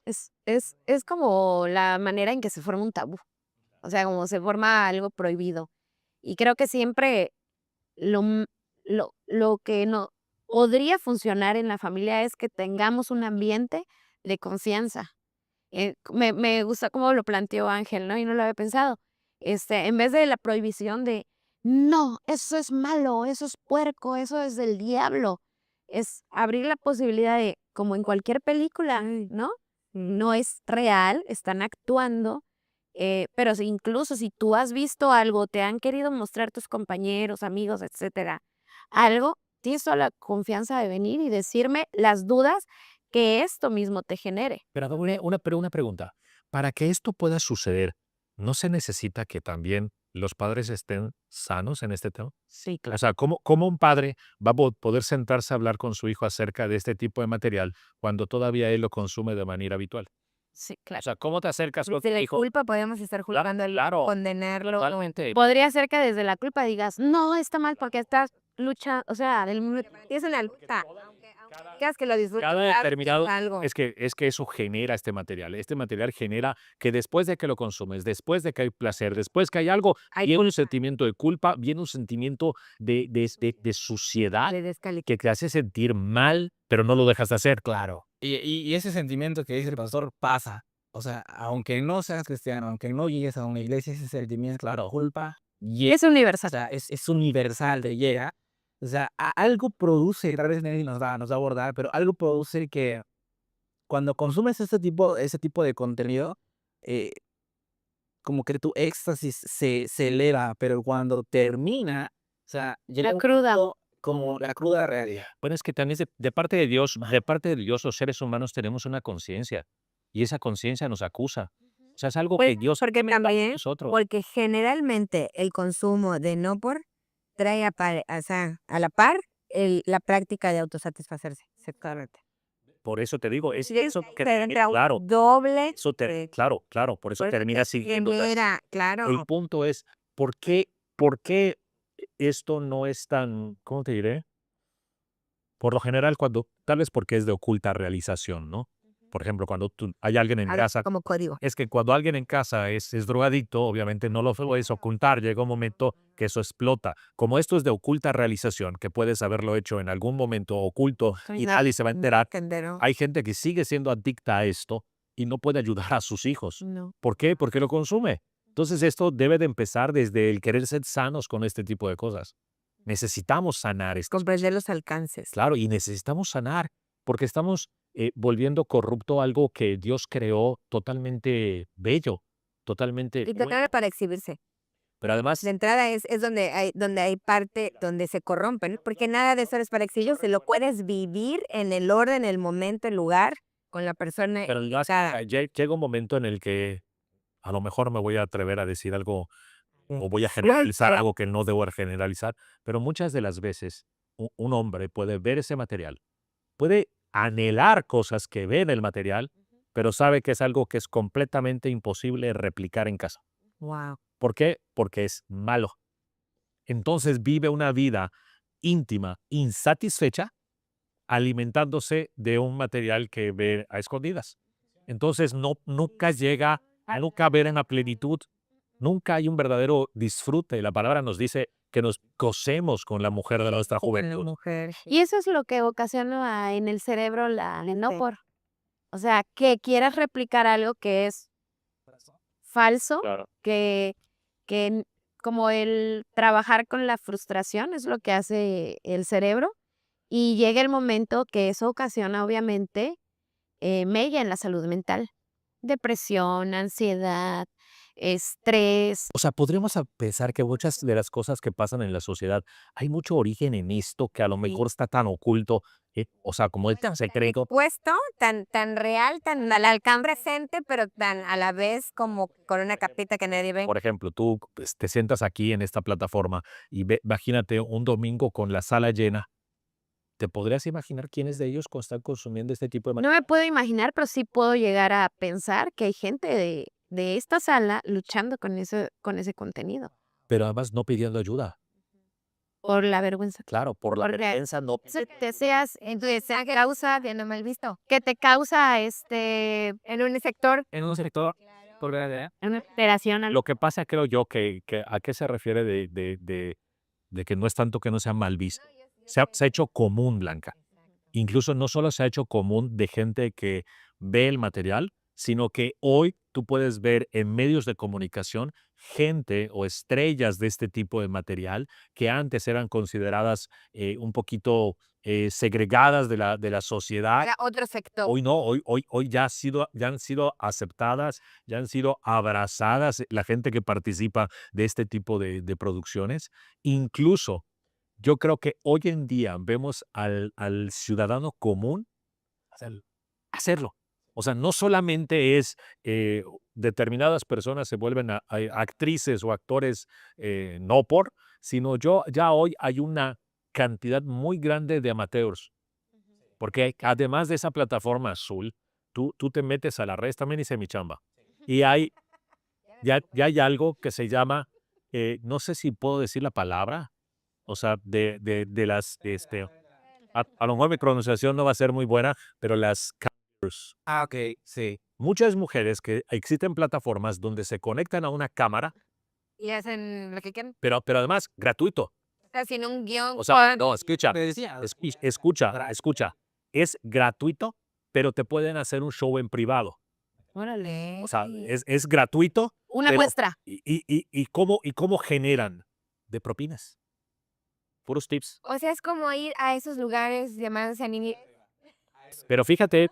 Es como la manera en que se forma un tabú, o sea, como se forma algo prohibido. Y creo que siempre lo, m- lo que no podría funcionar en la familia es que tengamos un ambiente de confianza. Me gusta cómo lo planteó Ángel, ¿no? Y no lo había pensado. En vez de la prohibición de, no, eso es malo, eso es puerco, eso es del diablo, es abrir la posibilidad de, como en cualquier película, ¿no? No es real, están actuando, pero si incluso si tú has visto algo, te han querido mostrar tus compañeros, amigos, etcétera, algo, tienes toda la confianza de venir y decirme las dudas que esto mismo te genere. Pero una pregunta. Para que esto pueda suceder, ¿no se necesita que también los padres estén sanos en este tema? Sí, O sea, ¿cómo un padre va a poder sentarse a hablar con su hijo acerca de este tipo de material cuando todavía él lo consume de manera habitual? Sí, O claro. sea, ¿cómo te acercas con tu Desde la hijo? culpa podemos estar juzgando al Claro, condenarlo. totalmente. Podría ser que desde la culpa digas, no, está mal porque estás lucha, o sea, Es una lucha. Digas que lo disfrutas, Cada es determinado algo. es que eso genera este material. Este material genera que después de que lo consumes, después de que hay placer, después que hay algo, Hay viene un sentimiento de culpa, viene un sentimiento de suciedad de descalificación. que te hace sentir mal, pero no lo dejas de hacer. Claro. Y ese sentimiento que dice el pastor pasa. O sea, aunque no seas cristiano, aunque no llegues a una iglesia, ese sentimiento, claro, culpa, y es universal. o sea, es universal, te llega. O sea, algo produce, tal vez nadie nos va a abordar, pero algo produce que cuando consumes ese tipo de contenido, eh, como que tu éxtasis se eleva, pero cuando termina, o sea, llega La un cruda. punto como la cruda realidad. Bueno, es que también de parte de Dios, los seres humanos tenemos una conciencia y esa conciencia nos acusa. O sea, es algo Pues, que Dios porque implementó en también, nosotros. porque generalmente el consumo de no por trae o sea, a la par la práctica de autosatisfacerse sexualmente. Por eso te digo, es Sí, eso que se entra un claro, doble, claro, por eso por eso termina siguiendo. genera, El claro. punto es, ¿por qué esto no es tan, cómo te diré? Por lo general, tal vez porque es de oculta realización, ¿no? Por ejemplo, cuando hay alguien en Algo casa, como código. es que cuando alguien en casa es drogadicto, obviamente no lo puedes ocultar, llega un momento que eso explota. Como esto es de oculta realización, que puedes haberlo hecho en algún momento oculto y No, nadie se va a enterar, Sendero. hay gente que sigue siendo adicta a esto y no puede ayudar a sus hijos. No. ¿Por qué? Porque lo consume. Entonces esto debe de empezar desde el querer ser sanos con este tipo de cosas. Necesitamos sanar esto. Comprender los alcances. Claro, y necesitamos sanar porque estamos volviendo corrupto algo que Dios creó totalmente bello, totalmente Y bueno. tratar para exhibirse. Pero además, De entrada es donde hay parte donde se corrompen, porque nada de eso es para exhibirse, lo puedes vivir en el orden, el momento, el lugar, con la persona pero además, indicada. llega un momento en el que a lo mejor me voy a atrever a decir algo o voy a Claro, generalizar claro. algo que no debo generalizar, pero muchas de las veces un hombre puede ver ese material, puede anhelar cosas que ve en el material, pero sabe que es algo que es completamente imposible replicar en casa. Wow. ¿Por qué? Porque es malo. Entonces vive una vida íntima, insatisfecha, alimentándose de un material que ve a escondidas. Entonces nunca llega a nunca ver en la plenitud, nunca hay un verdadero disfrute. La palabra nos dice que nos gocemos con la mujer de nuestra La juventud. mujer. Y eso es lo que ocasiona en el cerebro la por. O sea, que quieras replicar algo que es falso, Claro. que, que como el trabajar con la frustración, es lo que hace el cerebro, y llega el momento que eso ocasiona, obviamente, mella en la salud mental, depresión, ansiedad, estrés. O sea, podríamos pensar que muchas de las cosas que pasan en la sociedad, hay mucho origen en esto que a lo mejor está tan oculto, o sea, como es tan secreto. Puesto, tan real, tan al alcance presente, pero tan a la vez como con una capita que nadie ve. Por ejemplo, tú pues, te sientas aquí en esta plataforma y imagínate un domingo con la sala llena. ¿Te podrías imaginar quiénes de ellos están consumiendo este tipo de No material? me puedo imaginar, pero sí puedo llegar a pensar que hay gente de esta sala luchando con ese contenido, Pero además no pidiendo ayuda. por la vergüenza. Claro, por la Por la- vergüenza no. Eso que deseas, Entonces, ¿qué causa de no mal visto? que te causa En un sector, En un sector, por ver, una alteración al Lo que pasa, creo yo, que ¿a qué se refiere de que no es tanto que no sea mal visto? Se ha hecho común, Blanca. Incluso no solo se ha hecho común de gente que ve el material, sino que hoy tú puedes ver en medios de comunicación gente o estrellas de este tipo de material que antes eran consideradas un poquito segregadas de la sociedad. era otro sector. Hoy no, hoy ya han sido aceptadas, ya han sido abrazadas la gente que participa de este tipo de producciones. Incluso yo creo que hoy en día vemos al ciudadano común hacerlo. O sea, no solamente es determinadas personas se vuelven actrices o actores no por, sino ya hoy hay una cantidad muy grande de amateurs. Porque además de esa plataforma azul, tú te metes a la red, también hice mi chamba. Y ya hay algo que se llama, no sé si puedo decir la palabra, o sea, de las, a lo mejor mi pronunciación no va a ser muy buena, pero las cameras. ok, sí. Muchas mujeres que existen plataformas donde se conectan a una cámara, Y hacen lo que quieren. pero además gratuito. Está haciendo un guión. O sea, no, escucha, Me decía, escucha. Es gratuito, pero te pueden hacer un show en privado. Órale. O sea, es gratuito. Una pero- muestra. ¿Y cómo generan? De propinas. Puros tips. O sea, es como ir a esos lugares llamándose anime Pero fíjate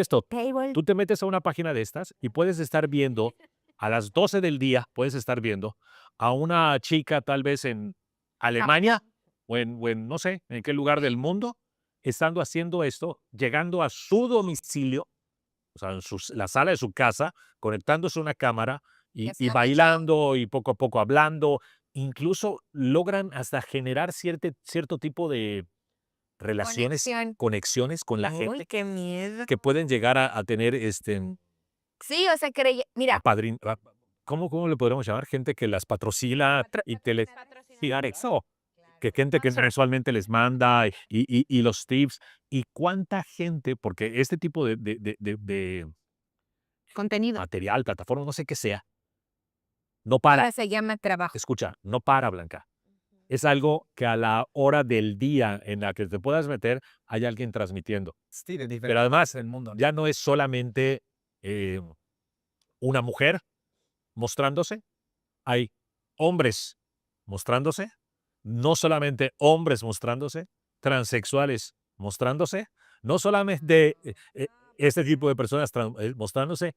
esto. table. Tú te metes a una página de estas y puedes estar viendo a las 12 del día, puedes estar viendo a una chica tal vez en Alemania o en no sé, en qué lugar del mundo, estando haciendo esto, llegando a su domicilio, o sea, en la sala de su casa, conectándose a una cámara Ya y sea bailando y poco a poco hablando. Incluso logran hasta generar cierto tipo de relaciones, Conexión. conexiones con la Uy, gente qué miedo. que pueden llegar a tener Sí, o sea, mira, ¿cómo le podríamos llamar? Gente que las patrocina y que les eso, que gente que mensualmente les manda y los tips. ¿Y cuánta gente? Porque este tipo de Contenido. material, plataforma, no sé qué sea, no ahora para. se llama trabajo. Escucha, no para, Blanca. Es algo que a la hora del día en la que te puedas meter, hay alguien transmitiendo. sí, de Pero diferentes además, del mundo. ya no es solamente una mujer mostrándose, hay hombres mostrándose, no solamente hombres mostrándose, transexuales mostrándose, no solamente este tipo de personas mostrándose,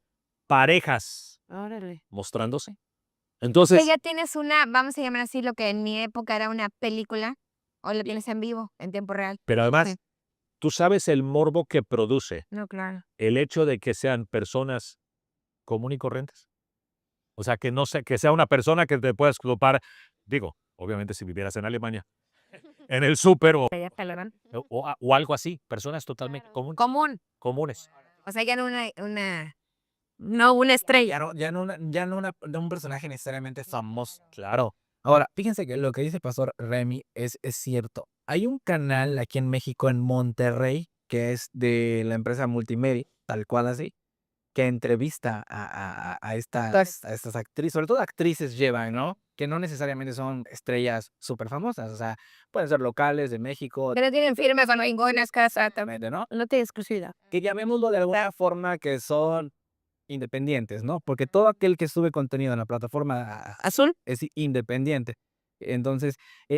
parejas Órale. mostrándose. Que Entonces, ya tienes vamos a llamar así, lo que en mi época era una película, o lo tienes en vivo, en tiempo real. pero además, Sí. tú sabes el morbo que produce No, claro. el hecho de que sean personas común y corrientes. O sea, que no sé, que sea una persona que te puedas topar, digo, obviamente si vivieras en Alemania, en el súper Ya pelarán. o algo así, personas totalmente Común. comunes. O sea, ya no No una estrella. No un personaje necesariamente famoso. Claro. Ahora, fíjense que lo que dice el pastor Remy es cierto. Hay un canal aquí en México, en Monterrey, que es de la empresa Multimedia, tal cual así, que entrevista a estas actrices, sobre todo actrices llevan, ¿no? Que no necesariamente son estrellas súper famosas, o sea, pueden ser locales de México, que no tienen firme con ninguna casa también. ¿no? No tiene exclusividad. Que llamémoslo de alguna forma que son independientes, ¿no? Porque todo aquel que sube contenido en la plataforma azul es independiente. Entonces,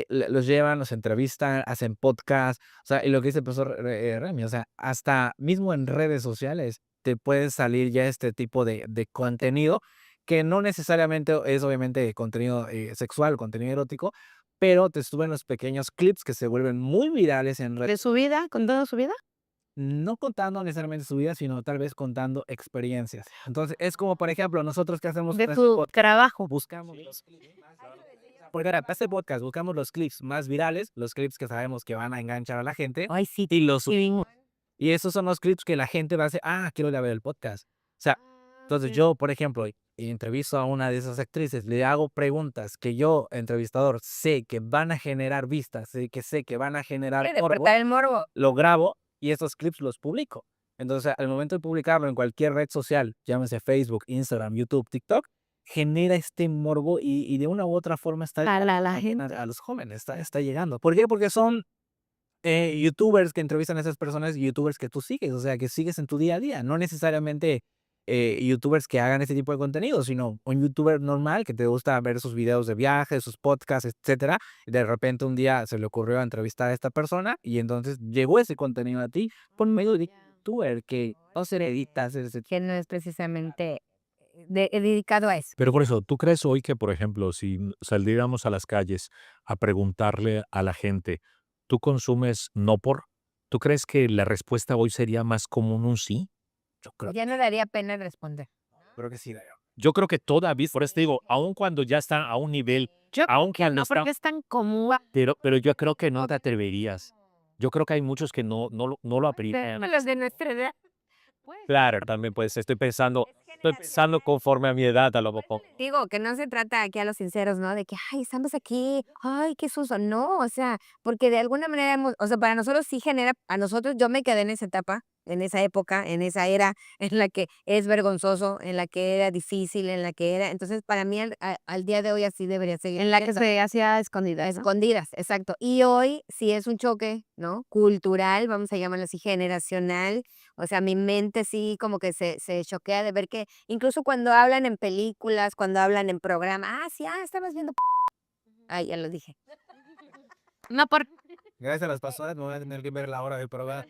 los llevan, los entrevistan, hacen podcast, o sea, y lo que dice el profesor Remy, o sea, hasta mismo en redes sociales te puede salir ya este tipo de contenido que no necesariamente es obviamente contenido sexual, contenido erótico, pero te suben los pequeños clips que se vuelven muy virales en redes. ¿De su vida? ¿Con toda su vida? No contando necesariamente su vida, sino tal vez contando experiencias. Entonces, es como, por ejemplo, nosotros que hacemos De este su podcast, trabajo. buscamos los clips más virales. Porque ahora, para este podcast, buscamos los clips más virales, los clips que sabemos que van a enganchar a la gente, Ay, sí. y los Sí, vimos. y esos son los clips que la gente va a decir, quiero ir a ver el podcast. O sea, entonces Ok. yo, por ejemplo, entrevisto a una de esas actrices, le hago preguntas que yo, entrevistador, sé que van a generar vistas, sé que van a generar De morbo, despertar el morbo. lo grabo y esos clips los publico. Entonces, al momento de publicarlo en cualquier red social, llámese Facebook, Instagram, YouTube, TikTok, genera este morbo y de una u otra forma está A la llegando gente. a los jóvenes, está llegando. ¿Por qué? Porque son youtubers que entrevistan a esas personas, youtubers que tú sigues, o sea, que sigues en tu día a día, no necesariamente youtubers que hagan este tipo de contenido, sino un youtuber normal que te gusta ver sus videos de viajes, sus podcasts, etcétera, y de repente un día se le ocurrió entrevistar a esta persona y entonces llegó ese contenido a ti por medio de youtuber que no se edita, Que no es precisamente dedicado a eso. Pero por eso, ¿tú crees hoy que, por ejemplo, si saliéramos a las calles a preguntarle a la gente, ¿tú consumes no por? ¿Tú crees que la respuesta hoy sería más común un sí? yo creo, Ya no daría pena responder. creo que sí, Dayo. Yo creo que todavía, por eso te digo, aun cuando ya está a un nivel, Yo aun que cuando no, está, porque es tan común. pero yo creo que no te atreverías. Yo creo que hay muchos que no lo aplican. Los de nuestra edad. Claro, también pues estoy pensando conforme a mi edad a lo mejor. Digo, que no se trata aquí a los sinceros, ¿no? De que, ay, estamos aquí, ay, qué susto. No, o sea, porque de alguna manera o sea, para nosotros sí genera, a nosotros yo me quedé en esa etapa, en esa época, en esa era en la que es vergonzoso, en la que era difícil, en la que era. Entonces, para mí al día de hoy así debería seguir. En la que siendo. se hacía escondida, ¿no? Escondidas, exacto. Y hoy sí es un choque, ¿no? Cultural, vamos a llamarlo así, generacional. O sea, mi mente sí como que se choquea de ver que incluso cuando hablan en películas, cuando hablan en programas, sí, estabas viendo. Ay, ya lo dije. No por Gracias a las pasadas me voy a tener que ver la hora del programa.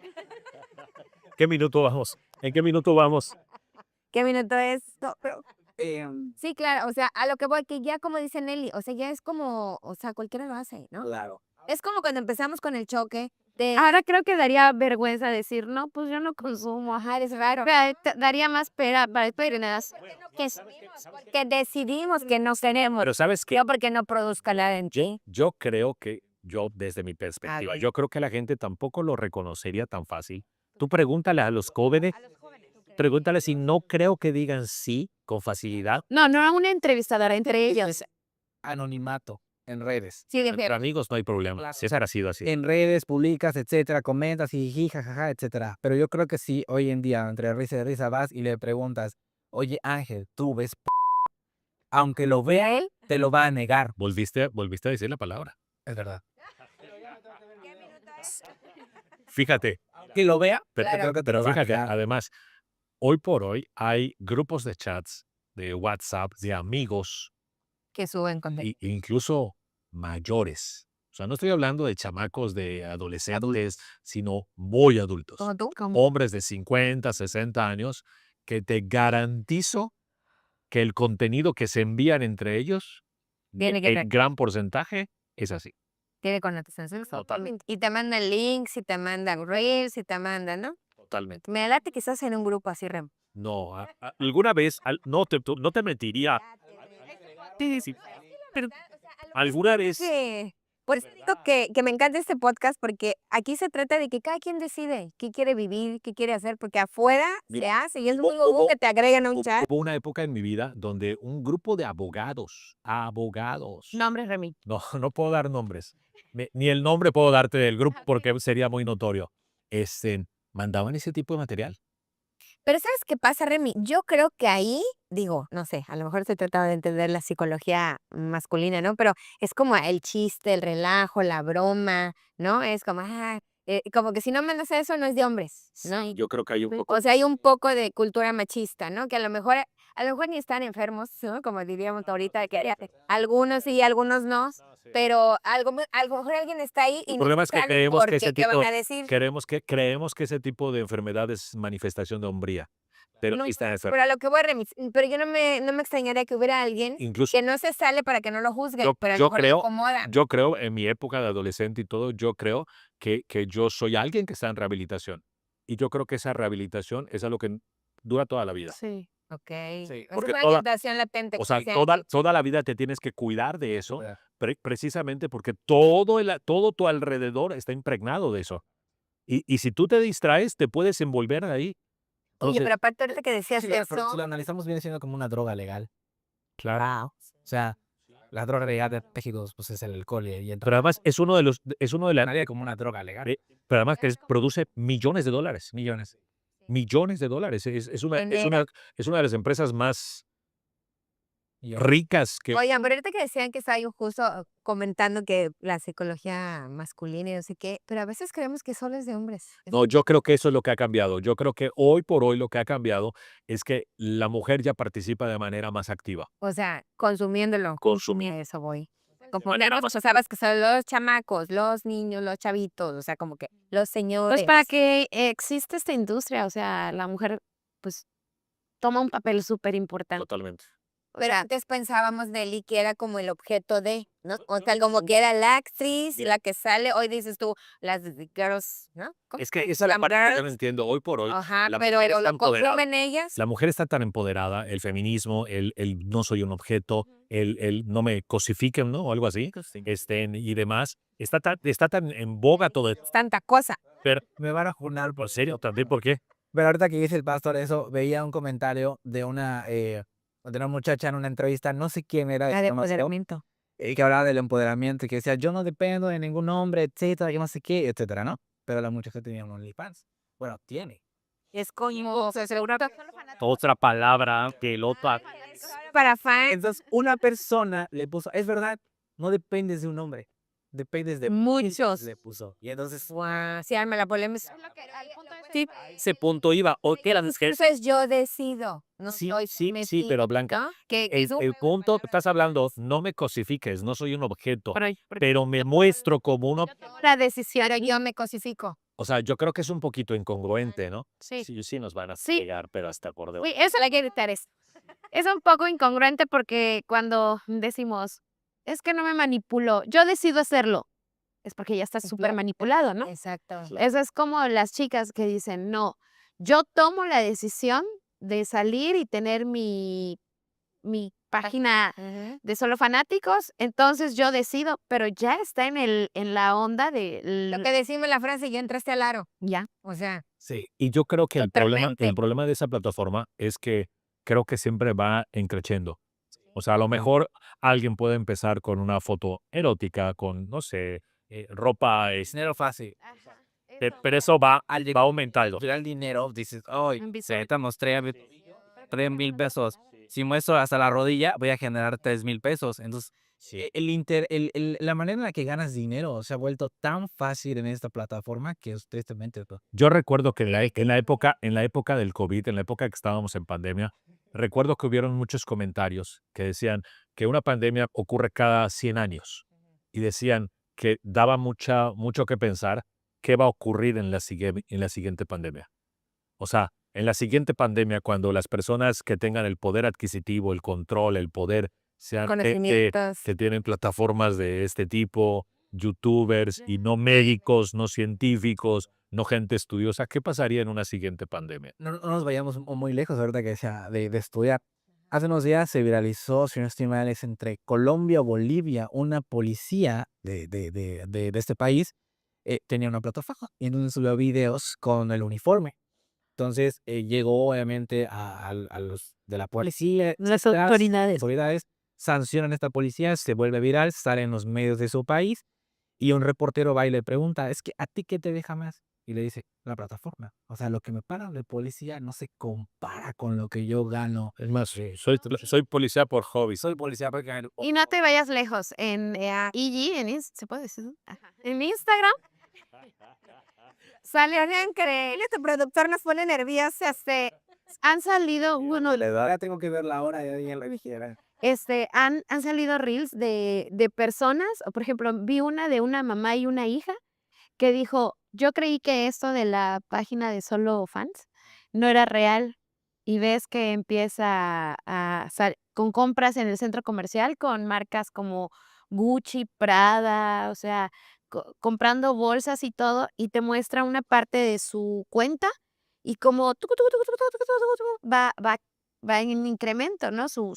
¿Qué minuto vamos? ¿En qué minuto vamos? ¿Qué minuto es? No, pero Em, sí, claro, o sea, a lo que voy, que ya como dice Nelly, o sea, ya es como, o sea, cualquiera lo hace, ¿no? claro. Es como cuando empezamos con el choque de, ahora creo que daría vergüenza decir, no, pues yo no consumo. ajá, es raro. O sea, daría más pena para perenas. Que decidimos que no tenemos. Pero ¿sabes qué? Yo porque no produzca nada en ti. Yo creo que, yo desde mi perspectiva, Ok. yo creo que la gente tampoco lo reconocería tan fácil. Tú pregúntale a los jóvenes, pregúntale si no creo que digan sí con facilidad. No, no era una entrevistadora entre ellos. Anonimato en redes. Sí, Entre amigos no hay problema. César ha sido así. En redes publicas, etcétera, comentas y jajaja, etcétera. Pero yo creo que sí, hoy en día, entre risa y risa, vas y le preguntas, oye Ángel, ¿tú ves aunque lo vea, él. te lo va a negar. Volviste a decir la palabra. Es verdad. Fíjate, Que lo vea, pero, yo creo que te lo va a fíjate, negar. además, hoy por hoy hay grupos de chats, de WhatsApp, de amigos, Que suben contenido. incluso mayores. O sea, no estoy hablando de chamacos de adolescentes, sino muy adultos. Como tú. Hombres de 50, 60 años, que te garantizo que el contenido que se envían entre ellos, Tiene que en ver. gran porcentaje, es así. Tiene connotación sexual. Totalmente. Y te mandan links, y te mandan reels, y te mandan, ¿no? Totalmente. Me late quizás en un grupo así, Rem. No, alguna vez, no te mentiría. Sí, pero alguna vez, Sí. Por eso digo que me encanta este podcast, porque aquí se trata de que cada quien decide qué quiere vivir, qué quiere hacer, porque afuera se Mira, hace y es muy común que te agreguen a un chat. hubo una época en mi vida donde un grupo de abogados, Nombres, Remy. no puedo dar nombres, ni el nombre puedo darte del grupo porque sería muy notorio, mandaban ese tipo de material. Pero ¿sabes qué pasa, Remy? Yo creo que ahí, digo, no sé, a lo mejor se trataba de entender la psicología masculina, ¿no? Pero es como el chiste, el relajo, la broma, ¿no? Es como, como que si no mandas eso no es de hombres, ¿no? Yo creo que hay un poco. O sea, hay un poco de cultura machista, ¿no? Que a lo mejor ni están enfermos, ¿no? Como diríamos ahorita, que algunos sí, algunos no, pero a lo mejor alguien está ahí y El no problema es que sabe creemos por que qué, ese ¿qué van tipo, a decir? creemos que ese tipo de enfermedad es manifestación de hombría, pero No, sí están enfermos. pero a lo que voy a pero yo no me extrañaría que hubiera alguien Incluso que no se sale para que no lo juzguen, yo, pero a lo yo mejor le creo, incomoda. yo creo en mi época de adolescente y todo, yo creo que yo soy alguien que está en rehabilitación. Y yo creo que esa rehabilitación es algo que dura toda la vida. Sí. Okey. Sí, Es porque una toda- orientación latente, O como sea, decía toda la vida te tienes que cuidar de eso, Cuidar. precisamente porque todo tu alrededor está impregnado de eso. Y si tú te distraes, te puedes envolver ahí. Oye, Entonces, pero aparte ahorita que decías pero si eso, lo analizamos, viene siendo como una droga legal. claro. O sea, la droga legal de México, pues, es el alcohol y Pero además es uno de la, entraría como una droga legal. pero además que produce millones de dólares. Millones. Millones de dólares. genera. Es una de las empresas más Millones. ricas que. Oigan, pero ahorita que decían que estaba yo justo comentando que la psicología masculina y no sé qué, pero a veces creemos que solo es de hombres. No, yo creo que eso es lo que ha cambiado. Yo creo que hoy por hoy lo que ha cambiado es que la mujer ya participa de manera más activa. O sea, consumiéndolo. Consumir. A eso voy. Como manera antes pensabas que son los chamacos, los niños, los chavitos, o sea, como que los señores. Pues para que existe esta industria, o sea, la mujer, pues, toma un papel súper importante. Totalmente. Pero antes pensábamos, Nelly, que era como el objeto de, ¿no? O sea, como que era la actriz, la que sale. Hoy dices tú, las girls, ¿no? ¿Cómo? Es que esa es la Glam parte que yo no girls. entiendo. Hoy por hoy, Ajá, la pero mujer está lo empoderada. consumen ellas. La mujer está tan empoderada, el feminismo, el no soy un objeto, el no me cosifiquen, ¿no? O algo así, y demás. Está tan en boga todo esto. Es tanta cosa. Pero, Me van a junar ¿en serio? ¿También por qué? Pero ahorita que dice el pastor eso, veía un comentario de una muchacha en una entrevista, no sé quién era, La de demasiado, empoderamiento. que hablaba del empoderamiento y que decía, yo no dependo de ningún hombre, etcétera, yo no sé qué, etcétera, ¿no? Pero la muchacha tenía un OnlyFans. Bueno, tiene. Es como, o sea, Otra palabra que el otro. para fans. Entonces, una persona le puso, es verdad, no dependes de un hombre, dependes de Muchos. le puso. Y entonces, Guau, sí, arma la polémica. Sí, Ese punto iba. O que las mujeres. eso es yo decido. No Sí, soy sí, sometida, pero Blanca, ¿no? Que El, es un el juego de punto que palabras. estás hablando, no me cosifiques, no soy un objeto, Pero pero me muestro como uno. La decisión, pero yo me cosifico. O sea, yo creo que es un poquito incongruente, ¿no? sí. Sí nos van a Sí. pegar, pero hasta por debajo. Uy, eso La que gritar es. es un poco incongruente porque cuando decimos, es que no me manipulo, yo decido hacerlo, es porque ya estás súper manipulado, ¿no? Exacto. Eso es como las chicas que dicen, no, yo tomo la decisión de salir y tener mi página Ujú. de solo fanáticos, entonces yo decido, pero ya está en la onda de Lo que decimos en la frase, yo entraste al aro. ya. O sea, sí. Y yo creo que Totalmente. el problema de esa plataforma es que creo que siempre va creciendo. O sea, a lo mejor alguien puede empezar con una foto erótica, con, no sé, ropa, Dinero fácil. pero eso va Al va aumentando. llegar el dinero, dices, ay, En se Bitcoin. mostré 3,000 pesos. Si muestro hasta la rodilla, voy a generar 3,000 pesos. Entonces, la manera en la que ganas dinero se ha vuelto tan fácil en esta plataforma que es tristemente. Yo recuerdo que en la época del COVID, en la época que estábamos en pandemia, recuerdo que hubieron muchos comentarios que decían que una pandemia ocurre cada 100 años y decían que daba mucho que pensar qué va a ocurrir en la siguiente pandemia. O sea, en la siguiente pandemia, cuando las personas que tengan el poder adquisitivo, el control, el poder, sean conocimientos. que tienen plataformas de este tipo, youtubers y no médicos, no científicos, no gente estudiosa, ¿qué pasaría en una siguiente pandemia? No nos vayamos muy lejos ahorita que decía de estudiar. Hace unos días se viralizó, si no estoy mal, es entre Colombia o Bolivia, una policía de este país tenía una plataforma y entonces subió videos con el uniforme. Entonces llegó obviamente a los de la policía, Las las autoridades. sancionan a esta policía, se vuelve viral, sale en los medios de su país y un reportero va y le pregunta, es que ¿a ti qué te deja más? Y le dice, la plataforma. O sea, lo que me pagan de policía no se compara con lo que yo gano. Es más, sí, soy policía por hobby. Soy policía porque gano. Y no te vayas lejos, en IG, ¿se puede decir? Ajá. En Instagram Salió increíble, tu productor nos pone nerviosos, han salido, bueno, Ya tengo que ver la hora, ya la dijera. han salido reels de personas, o por ejemplo, vi una de una mamá y una hija que dijo: "Yo creí que esto de la página de solo fans no era real", y ves que empieza a sal con compras en el centro comercial con marcas como Gucci, Prada, o sea, comprando bolsas y todo, y te muestra una parte de su cuenta y como tucu, tucu, tucu, tucu, tucu, tucu, tucu, tucu, va en incremento, ¿no? Su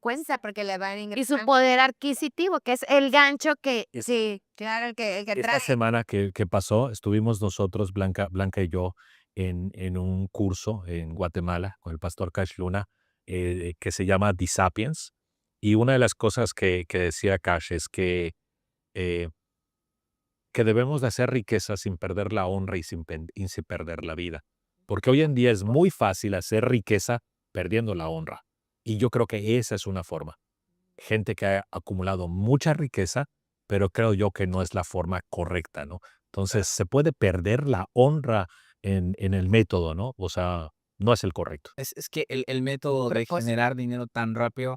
cuenta Porque le van y su ingresando. poder adquisitivo, que es el gancho que Es- Sí, claro, el que Esta trae. semana que pasó, estuvimos nosotros, Blanca y yo, en un curso en Guatemala con el pastor Cash Luna, que se llama The Sapiens. Y una de las cosas que decía Cash es eh, que debemos de hacer riqueza sin perder la honra y sin perder la vida. Porque hoy en día es muy fácil hacer riqueza perdiendo la honra. Y yo creo que esa es una forma. Gente que ha acumulado mucha riqueza, pero creo yo que no es la forma correcta, ¿no? Entonces se puede perder la honra en el método, ¿no? O sea, no es el correcto. Es que el método de Propósito. generar dinero tan rápido.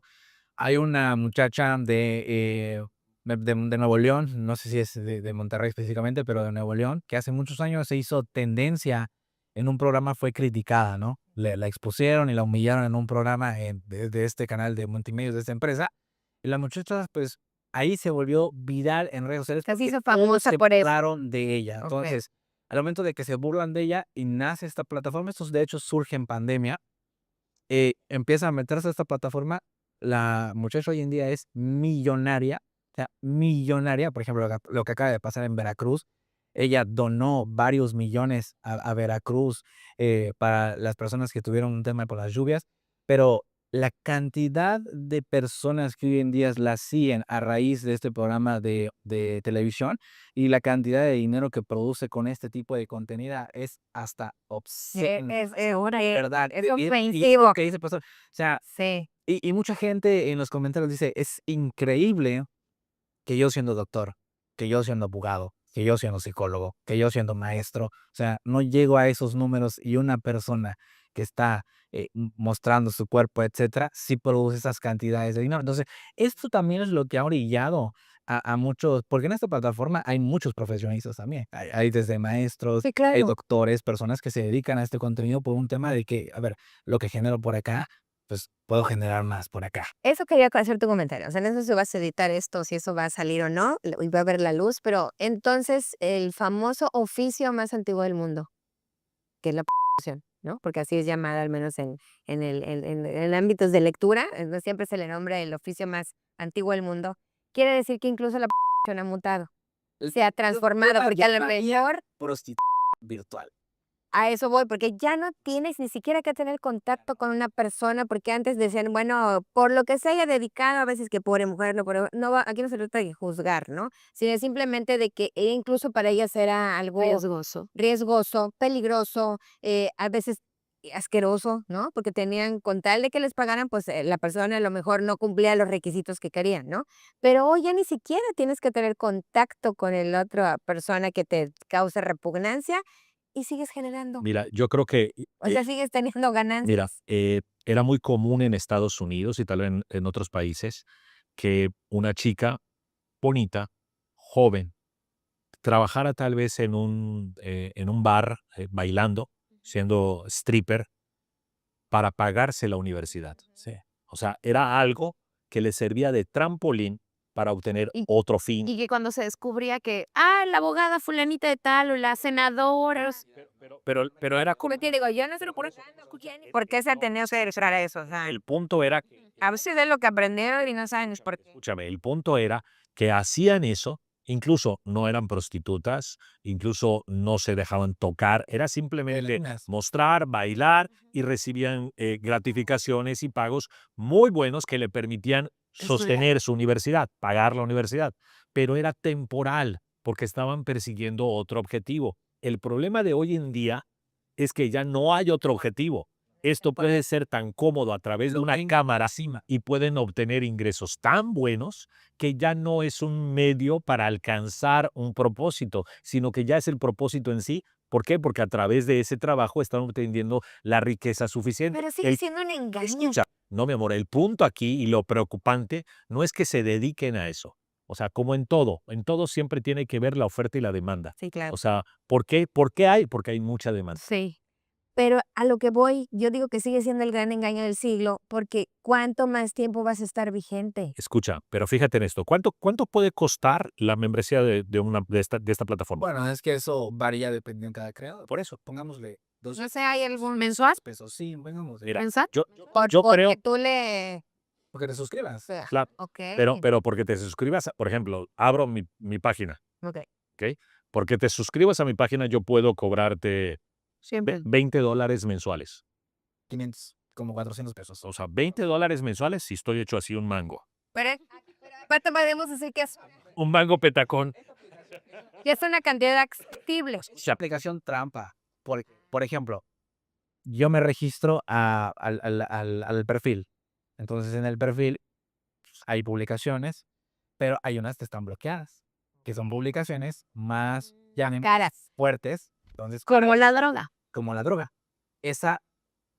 Hay una muchacha de Nuevo León, no sé si es de Monterrey específicamente, pero de Nuevo León, que hace muchos años se hizo tendencia en un programa, fue criticada, ¿no? La expusieron y la humillaron en un programa de este canal de multimedios de esta empresa. Y la muchacha, pues, ahí se volvió viral en redes sociales Se porque hizo todos famosa se por eso. burlaron de ella. Ok. Entonces, al momento de que se burlan de ella y nace esta plataforma, esto de hecho surge en pandemia, empieza a meterse a esta plataforma, la muchacha hoy en día es millonaria, o sea, millonaria, por ejemplo, lo que acaba de pasar en Veracruz, ella donó varios millones a Veracruz para las personas que tuvieron un tema por las lluvias, pero la cantidad de personas que hoy en día la siguen a raíz de este programa de televisión y la cantidad de dinero que produce con este tipo de contenido es hasta obscena. Ahora ¿Verdad? es Y ofensivo. lo que dice el pastor, o sea, Sí. y mucha gente en los comentarios dice: "Es increíble que yo siendo doctor, que yo siendo abogado, que yo siendo psicólogo, que yo siendo maestro, o sea, no llego a esos números y una persona que está, mostrando su cuerpo, etcétera, sí produce esas cantidades de dinero". Entonces, esto también es lo que ha orillado a muchos, porque en esta plataforma hay muchos profesionistas también. Hay desde maestros, Sí, hay claro. doctores, personas que se dedican a este contenido por un tema de que, a ver, lo que genero por acá, pues puedo generar más por acá. Eso quería hacer tu comentario. O sea, no sé si vas a editar esto, si eso va a salir o no, y va a ver la luz, pero entonces el famoso oficio más antiguo del mundo, que es la profesión, ¿no? Porque así es llamada, al menos en ámbitos de lectura, no siempre se le nombra el oficio más antiguo del mundo. Quiere decir que incluso la profesión ha mutado, se ha transformado, porque a lo mejor Prostitución virtual. a eso voy, porque ya no tienes ni siquiera que tener contacto con una persona, porque antes decían, bueno, por lo que se haya dedicado, a veces que pobre mujer, no, no va, aquí no se trata de juzgar, ¿no? Sino simplemente de que incluso para ellas era algo riesgoso. riesgoso, peligroso, a veces asqueroso, ¿no? Porque tenían, con tal de que les pagaran, pues la persona a lo mejor no cumplía los requisitos que querían, ¿no? Pero hoy ya ni siquiera tienes que tener contacto con la otra persona que te cause repugnancia y sigues generando. Mira, yo creo que, O sea, sigues teniendo mira, ganancias. era muy común en Estados Unidos y tal vez en otros países que una chica bonita, joven, trabajara tal vez en un bar bailando, siendo stripper, para pagarse la universidad. Sí. O sea, era algo que le servía de trampolín para obtener Y otro fin. y que cuando se descubría que, la abogada fulanita de tal, o la senadora, Pero era Como te digo, yo no se lo por ¿por qué se ha tenido que dedicar a eso? O sea, el punto era a veces es lo que aprendieron y no saben es por qué. escúchame, el punto era que hacían eso, incluso no eran prostitutas, incluso no se dejaban tocar, era simplemente Bailarinas. mostrar, bailar y recibían gratificaciones y pagos muy buenos que le permitían sostener su universidad, pagar la universidad, pero era temporal porque estaban persiguiendo otro objetivo. El problema de hoy en día es que ya no hay otro objetivo. esto puede ser tan cómodo a través de una cámara y pueden obtener ingresos tan buenos que ya no es un medio para alcanzar un propósito, sino que ya es el propósito en sí. ¿Por qué? Porque a través de ese trabajo están obteniendo la riqueza suficiente. Pero sigue siendo un engaño. Escucha, no, mi amor, el punto aquí y lo preocupante no es que se dediquen a eso. O sea, como en todo siempre tiene que ver la oferta y la demanda. Sí, claro. O sea, ¿por qué? ¿Por qué hay? Porque hay mucha demanda. Sí. Pero a lo que voy, yo digo que sigue siendo el gran engaño del siglo, porque ¿cuánto más tiempo vas a estar vigente? Escucha, pero fíjate en esto. ¿Cuánto puede costar la membresía de esta plataforma? Bueno, es que eso varía dependiendo de cada creador. Por eso, pongámosle No sé, ¿hay algún mensual? $200. Sí, pongámosle. Mira, ¿Mensual? yo Porque creo, tú le... Porque te suscribas. claro, Ok. pero porque te suscribas, por ejemplo, abro mi página, Ok. ¿ok? Porque te suscribas a mi página, yo puedo cobrarte Siempre. $20 mensuales. 500, como $400. O sea, $20 mensuales si estoy hecho así un mango. Pero, ¿cuánto podemos decir Un mango petacón. que es una cantidad accesible? Su aplicación trampa. Por ejemplo, yo me registro al perfil. Entonces, en el perfil pues, hay publicaciones, pero hay unas que están bloqueadas, que son publicaciones más Caras. fuertes. Entonces, Como la droga. como la droga. Esa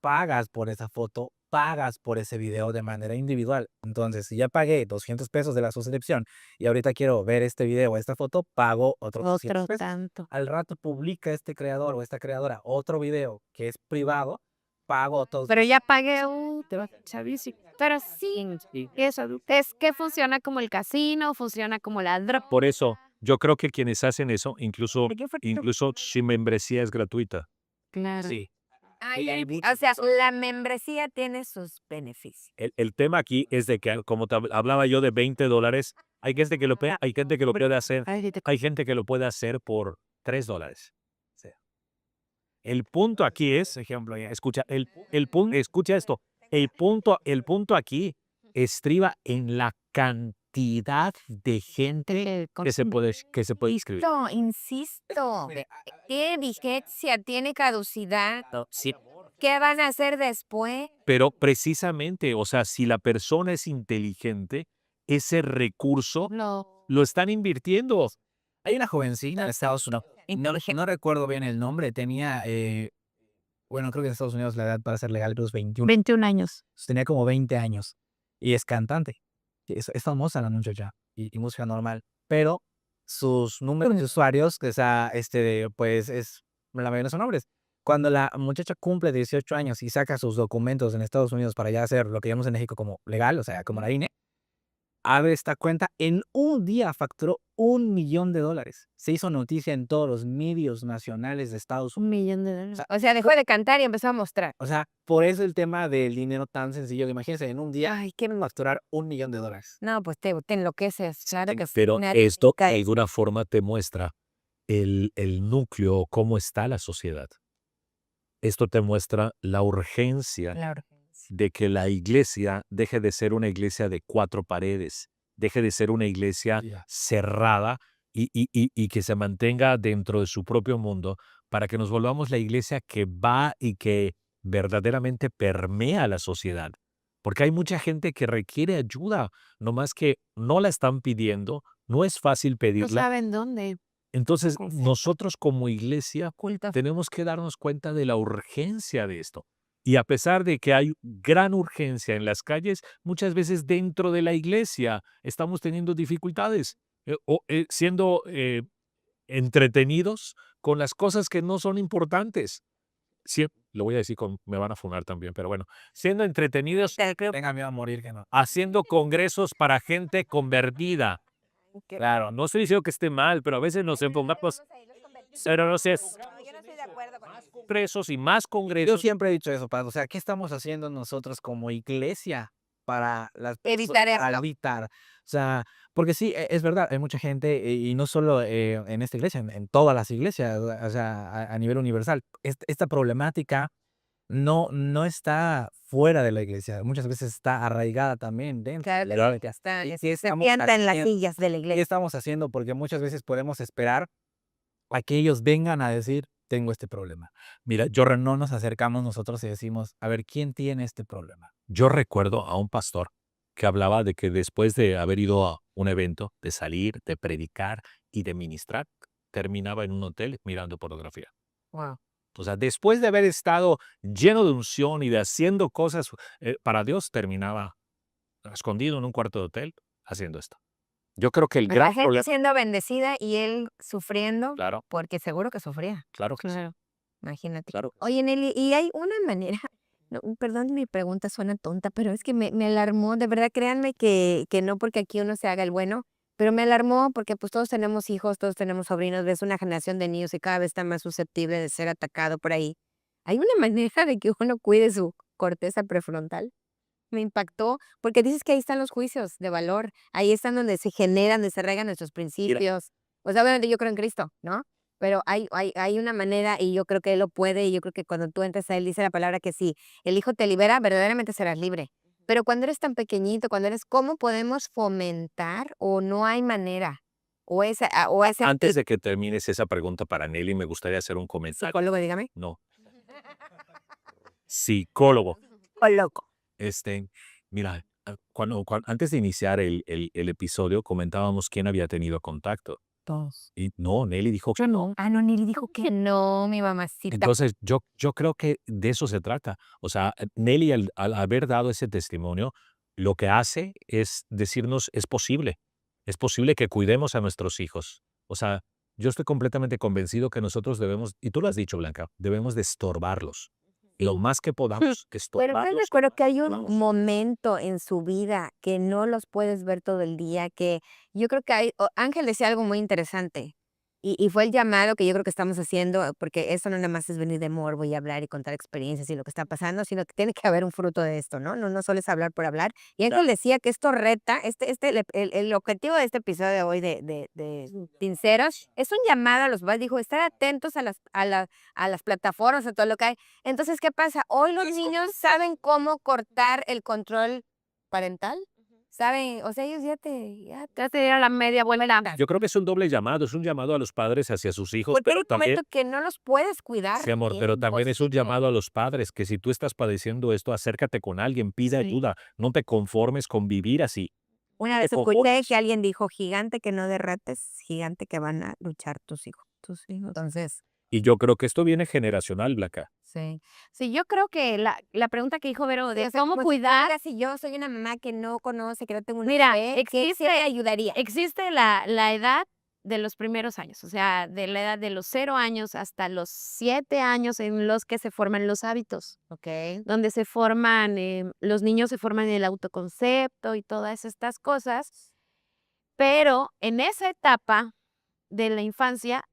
pagas por esa foto, pagas por ese video de manera individual. Entonces, si ya pagué $200 de la suscripción y ahorita quiero ver este video o esta foto, pago otros Otro $200. tanto. Al rato publica este creador o esta creadora otro video que es privado, pago otros. Pero ya pagué te va a chavísimo. Pero sí, eso es que funciona como el casino, funciona como la droga. Por eso, yo creo que quienes hacen eso, incluso ¿De qué fue que tú- incluso si membresía es gratuita. Claro. Sí. Ay, Y hay o sea, la membresía tiene sus beneficios. El tema aquí es de que, como hablaba yo de $20, hay gente que lo puede hacer, Ay, sí te- hay gente que lo puede hacer por $3. Sí. El punto aquí es, ejemplo, ya. escucha, escucha esto, el punto aquí estriba en la cantidad de gente que se puede inscribir. Insisto, tiene vigencia, tiene caducidad. Sí, ¿Qué van a hacer después? pero precisamente, o sea, si la persona es inteligente, ese recurso No. lo están invirtiendo. Hay una jovencita en Estados Unidos, no recuerdo bien el nombre, tenía, bueno, creo que en Estados Unidos la edad para ser legal es 21. 21 años. Tenía como 20 años y es cantante. Es famosa la muchacha y música normal, pero sus números de usuarios, o sea, pues la mayoría son hombres. Cuando la muchacha cumple 18 años y saca sus documentos en Estados Unidos para ya hacer lo que llamamos en México como legal, o sea, como la INE, abre esta cuenta, en un día facturó $1 millón. Se hizo noticia en todos los medios nacionales de Estados Unidos. $1 millón. O sea, dejó de cantar y empezó a mostrar. O sea, por eso el tema del dinero tan sencillo que imagínense, en un día Ay, qué... facturar $1 millón. No, pues te enloqueces. Claro que Pero nadie esto de cae. alguna forma te muestra el núcleo, cómo está la sociedad. Esto te muestra la urgencia La urgencia. de que la iglesia deje de ser una iglesia de 4 paredes, deje de ser una iglesia Ya. cerrada y que se mantenga dentro de su propio mundo para que nos volvamos la iglesia que va y que verdaderamente permea la sociedad. Porque hay mucha gente que requiere ayuda, nomás que no la están pidiendo, no es fácil No pedirla. saben dónde. Entonces, Correcto. nosotros como iglesia Culto. tenemos que darnos cuenta de la urgencia de esto. Y a pesar de que hay gran urgencia en las calles, muchas veces dentro de la iglesia estamos teniendo dificultades, siendo entretenidos con las cosas que no son importantes. Lo voy a decir, me van a funar también, pero bueno, siendo entretenidos, Tenga miedo a morir que no. haciendo congresos para gente convertida. Claro, no estoy diciendo que esté mal, pero a veces nos enfocamos, pero no sé, Yo no estoy de acuerdo con eso. congresos y más Yo congresos. siempre he dicho eso, Paz. O sea, ¿qué estamos haciendo nosotros como iglesia para las Evitar para esto. evitar? O sea, porque sí, es verdad, hay mucha gente, y no solo en esta iglesia, en todas las iglesias, o sea, a nivel universal. Esta problemática no está fuera de la iglesia, muchas veces está arraigada también dentro. Claro, Claro, está, ¿Y se qué estamos sienta en las haciendo? sillas de la ¿Qué iglesia. estamos haciendo? Porque muchas veces podemos esperar a que ellos vengan a decir, tengo este problema. Mira, no nos acercamos nosotros y decimos, a ver, ¿quién tiene este problema? Yo recuerdo a un pastor que hablaba de que después de haber ido a un evento, de salir, de predicar y de ministrar, terminaba en un hotel mirando pornografía. Wow. O sea, después de haber estado lleno de unción y de haciendo cosas para Dios, terminaba escondido en un cuarto de hotel haciendo esto. Yo creo que el La gran gente problema, siendo bendecida y él sufriendo, claro, porque seguro que sufría. claro que sí, Claro. Imagínate. claro. Oye, Nelly, y hay una manera, no, perdón, mi pregunta suena tonta, pero es que me alarmó, de verdad, créanme que no porque aquí uno se haga el bueno, pero me alarmó porque pues todos tenemos hijos, todos tenemos sobrinos, ves una generación de niños y cada vez está más susceptible de ser atacado por ahí. ¿Hay una manera de que uno cuide su corteza prefrontal? Me impactó, porque dices que ahí están los juicios de valor, ahí están donde se generan, donde se arraigan nuestros principios. O sea, obviamente yo creo en Cristo, ¿no? Pero hay una manera y yo creo que Él lo puede y yo creo que cuando tú entras a Él dice la palabra que si el Hijo te libera, verdaderamente serás libre. Pero cuando eres tan pequeñito, ¿cómo podemos fomentar o no hay manera? O ese Antes de que termines esa pregunta para Nelly, me gustaría hacer un comentario. psicólogo, dígame. No, psicólogo. O loco. Mira, antes de iniciar el episodio, comentábamos quién había tenido contacto. Todos. Y no, Nelly dijo que Yo no. Ah, no, Nili dijo que no, mi mamacita. Entonces, yo creo que de eso se trata. O sea, Nelly, al haber dado ese testimonio, lo que hace es decirnos, es posible que cuidemos a nuestros hijos. O sea, yo estoy completamente convencido que nosotros debemos, y tú lo has dicho, Blanca, debemos de estorbarlos. Lo más que podamos, que Pero estás de estorbarlos. acuerdo que hay un Vamos. momento en su vida que no los puedes ver todo el día, que yo creo que Ángel decía algo muy interesante, y fue el llamado que yo creo que estamos haciendo, porque eso no nada más es venir de morbo y hablar y contar experiencias y lo que está pasando, sino que tiene que haber un fruto de esto, ¿no? No solo es hablar por hablar. Y Ángel decía que esto reta, el objetivo de este episodio de hoy de Sinceros, es un llamado a los papás, dijo, estar atentos a las plataformas, a todo lo que hay. Entonces, ¿qué pasa? Hoy los niños saben cómo cortar el control parental. Saben, o sea, ellos ya Ya te dieron la media vuelta. Yo creo que es un doble llamado, es un llamado a los padres hacia sus hijos, porque hay pero un también, momento que no los puedes cuidar. sí, amor, y es pero también es un imposible. llamado a los padres, que si tú estás padeciendo esto, acércate con alguien, pide Sí. ayuda, no te conformes con vivir así. Una te vez escuché conformes. que alguien dijo, gigante que no derrates, gigante que van a luchar tus hijos. Entonces, Y yo creo que esto viene generacional, Blanca. sí. Sí, yo creo que la pregunta que dijo Vero Sí, de o sea, cómo como si cuidar, fuera, si yo soy una mamá que no conoce, que no tengo una mira, fe, ¿qué existe, te ayudaría? existe la edad de los primeros años, o sea, de la edad de los 0 años hasta los 7 años en los que se forman los hábitos, Ok. donde se forman, los niños se forman el autoconcepto y todas estas cosas, pero en esa etapa de la infancia,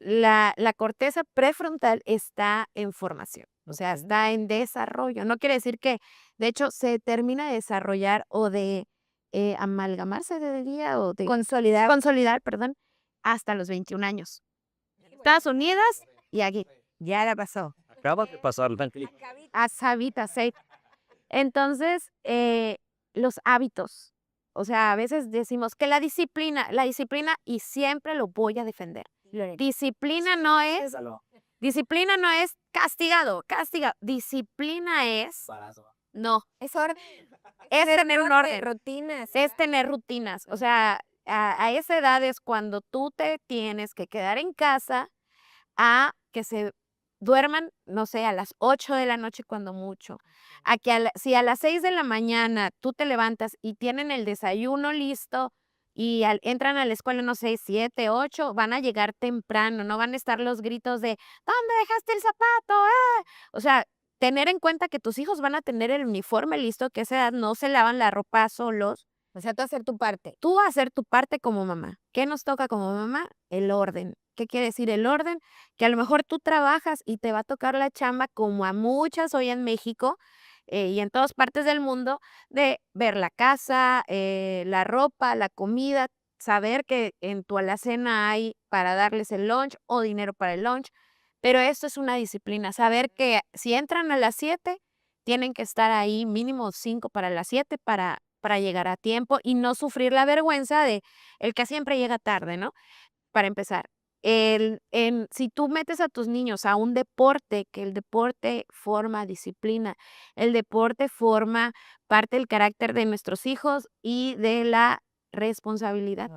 la corteza prefrontal está en formación, o sea, está en desarrollo. No quiere decir que, de hecho, se termina de desarrollar o de amalgamarse, se diría, o de consolidar, perdón, hasta los 21 años. Estados Unidos y aquí, Ya la pasó. Acaba de pasar, Blanca. a Sabita, sí. Entonces, los hábitos, o sea, a veces decimos que la disciplina, y siempre lo voy a defender. Disciplina no es castigado. Disciplina es, no, Es orden. es tener un orden, Rutinas. es tener rutinas. O sea, a esa edad es cuando tú te tienes que quedar en casa a que se duerman, no sé, a las 8 de la noche cuando mucho. A que si a las 6 de la mañana tú te levantas y tienen el desayuno listo y entran a la escuela, no sé, 7, 8, van a llegar temprano, no van a estar los gritos de ¿dónde dejaste el zapato? ¡Ah! O sea, tener en cuenta que tus hijos van a tener el uniforme listo, que a esa edad no se lavan la ropa solos. O sea, tú hacer tu parte. Tú hacer tu parte como mamá. ¿Qué nos toca como mamá? El orden. ¿Qué quiere decir el orden? Que a lo mejor tú trabajas y te va a tocar la chamba, como a muchas hoy en México y en todas partes del mundo, de ver la casa, la ropa, la comida, saber que en tu alacena hay para darles el lunch o dinero para el lunch. Pero esto es una disciplina, saber que si entran a las 7, tienen que estar ahí mínimo 5 para las 7 para llegar a tiempo y no sufrir la vergüenza de el que siempre llega tarde, ¿no? Para empezar. si tú metes a tus niños a un deporte, que el deporte forma disciplina, el deporte forma parte del carácter de nuestros hijos y de la responsabilidad.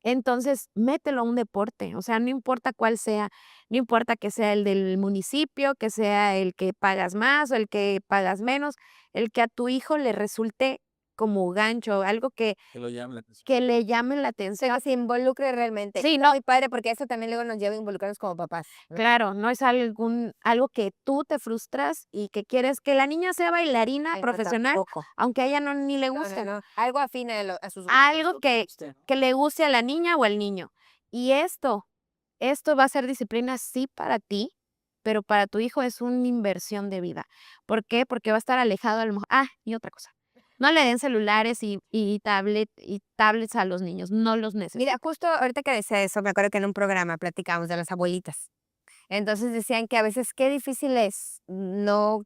Entonces, mételo a un deporte, o sea, no importa cuál sea, no importa que sea el del municipio, que sea el que pagas más o el que pagas menos, el que a tu hijo le resulte como gancho, algo que lo llame la atención. que le llame la O atención. sea, se involucre realmente. Sí, Está no. muy padre porque eso también luego nos lleva a involucrarnos como papás, ¿no? Claro, no es algo que tú te frustras y que quieres que la niña sea bailarina Ay, no, profesional, tampoco. aunque a ella ni le No, guste, no, no. Algo afín a sus algo que le guste a la niña o al niño. Y esto va a ser disciplina, sí, para ti, pero para tu hijo es una inversión de vida. ¿Por qué? Porque va a estar alejado a lo mejor. Y otra cosa. No le den celulares y tablets a los niños, no los necesitan. Mira, justo ahorita que decía eso, me acuerdo que en un programa platicábamos de las abuelitas. Entonces decían que a veces qué difícil es no,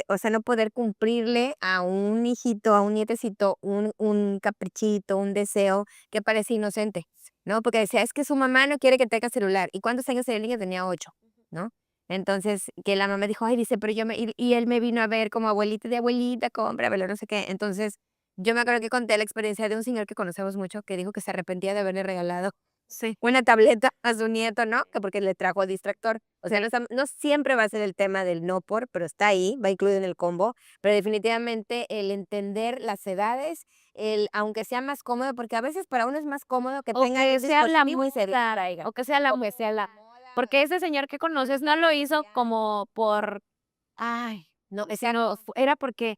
o sea, no poder cumplirle a un hijito, a un nietecito, un caprichito, un deseo que parece inocente, ¿no? Porque decía, es que su mamá no quiere que tenga celular. ¿Y cuántos años tenía el niño? Tenía 8, ¿no? Entonces, que la mamá dijo, ay, dice, pero y él me vino a ver como abuelita de abuelita, cómpramelo, no sé qué. Entonces, yo me acuerdo que conté la experiencia de un señor que conocemos mucho que dijo que se arrepentía de haberle regalado Sí. una tableta a su nieto, ¿no? Que porque le trajo distractor. O sea, no siempre va a ser el tema del no por, pero está ahí, va incluido en el combo. Pero definitivamente el entender las edades, aunque sea más cómodo, porque a veces para uno es más cómodo que O tenga que el sea la dispositivo y se moda, distraiga. o que sea la porque ese señor que conoces no lo hizo como por, No, sino exacto. era porque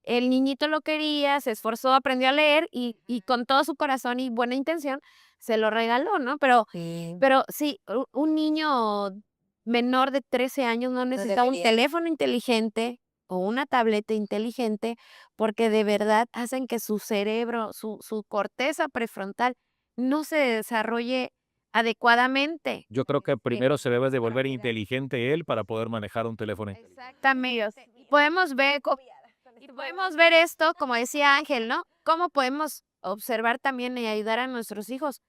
el niñito lo quería, se esforzó, aprendió a leer y con todo su corazón y buena intención se lo regaló, ¿no? Sí, Pero sí, un niño menor de 13 años no necesita un debería. teléfono inteligente o una tableta inteligente, porque de verdad hacen que su cerebro, su corteza prefrontal no se desarrolle adecuadamente. Yo creo que primero se debe de volver inteligente él para poder manejar un teléfono inteligente. Exactamente. Podemos ver esto, como decía Ángel, ¿no? Cómo podemos observar también y ayudar a nuestros hijos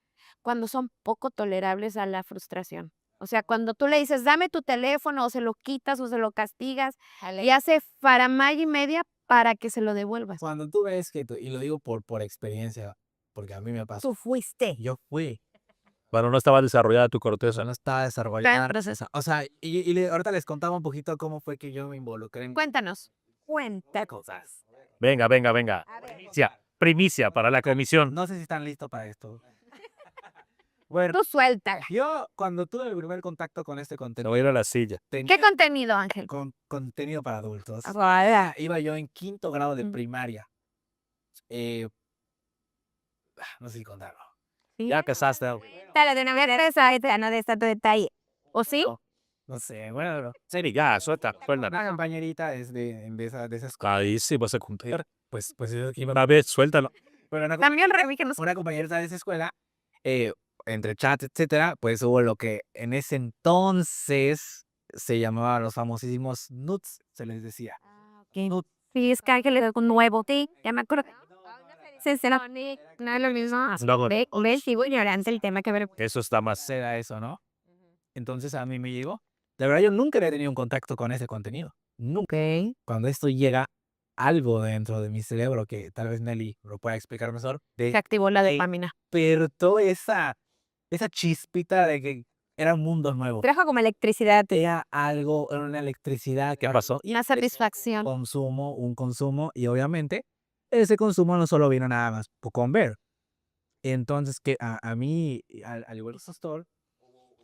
cuando son poco tolerables a la frustración. O sea, cuando tú le dices, dame tu teléfono, o se lo quitas, o se lo castigas, y hace faramalla y media para que se lo devuelvas. Cuando tú ves que, y lo digo por experiencia, porque a mí me pasó, Tú fuiste. yo fui, Bueno, no estaba desarrollada tu o sea, corteza. no estaba desarrollada, Entonces, o sea, ahorita les contaba un poquito cómo fue que yo me involucré en cuéntanos. Cuenta. cosas. Venga, venga, venga. Primicia para la comisión. No sé si están listos para esto. Bueno, Tú suéltala. yo cuando tuve el primer contacto con este Te contenido, voy a ir a la silla. tenía ¿Qué contenido, Ángel? contenido para adultos. Hola. Iba yo en 5º grado de Mm. primaria. Eh, no sé si contarlo. Ya casaste. Dale de una vez esa, no de tanto detalle. ¿O sí? No sé, bueno, Seri, ya, suelta, suelta. una compañerita de esa escuela, Ahí sí vas a contar. pues iba Una vez, suéltalo. pero También Remy, que nos... una compañerita de esa escuela, entre chat, etcétera, pues hubo lo que en ese entonces se llamaba los famosísimos nuts, se les decía. Nuts. Sí, es que Ángel es algo nuevo. Sí, ya me acuerdo. No es lo mismo. Luego, Ve, sigo ignorante el tema que ver. eso está más. Era eso, ¿no? Entonces a mí me llegó. La verdad, yo nunca había tenido un contacto con ese contenido. Nunca. Cuando esto llega, algo dentro de mi cerebro, que tal vez Nelly lo pueda explicar mejor, Se activó la dopamina. despertó esa chispita de que era un mundo nuevo. Trajo como electricidad. Era algo, era una electricidad que ¿Qué pasó? Una satisfacción. un consumo, y obviamente ese consumo no solo vino nada más con ver. Entonces, que a mí, al igual que Store,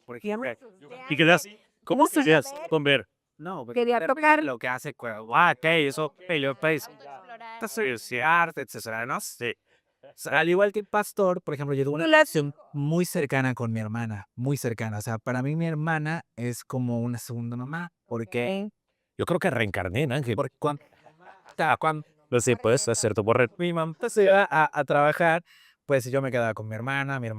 por ejemplo, ¿Y qué das? ¿Cómo te quedas con ver? no, porque Quería de tocar. repente lo que hace, ok, eso, yo país, arte, etcétera, ¿no? Sí. Al igual que el pastor, por ejemplo, yo tuve una relación muy cercana con mi hermana, muy cercana. O sea, para mí mi hermana es como una segunda mamá, porque, Yo creo que reencarné en Ángel. porque cuando No sé, puedes hacer tu borrer. mi mamá se iba a trabajar, pues yo me quedaba con mi hermana me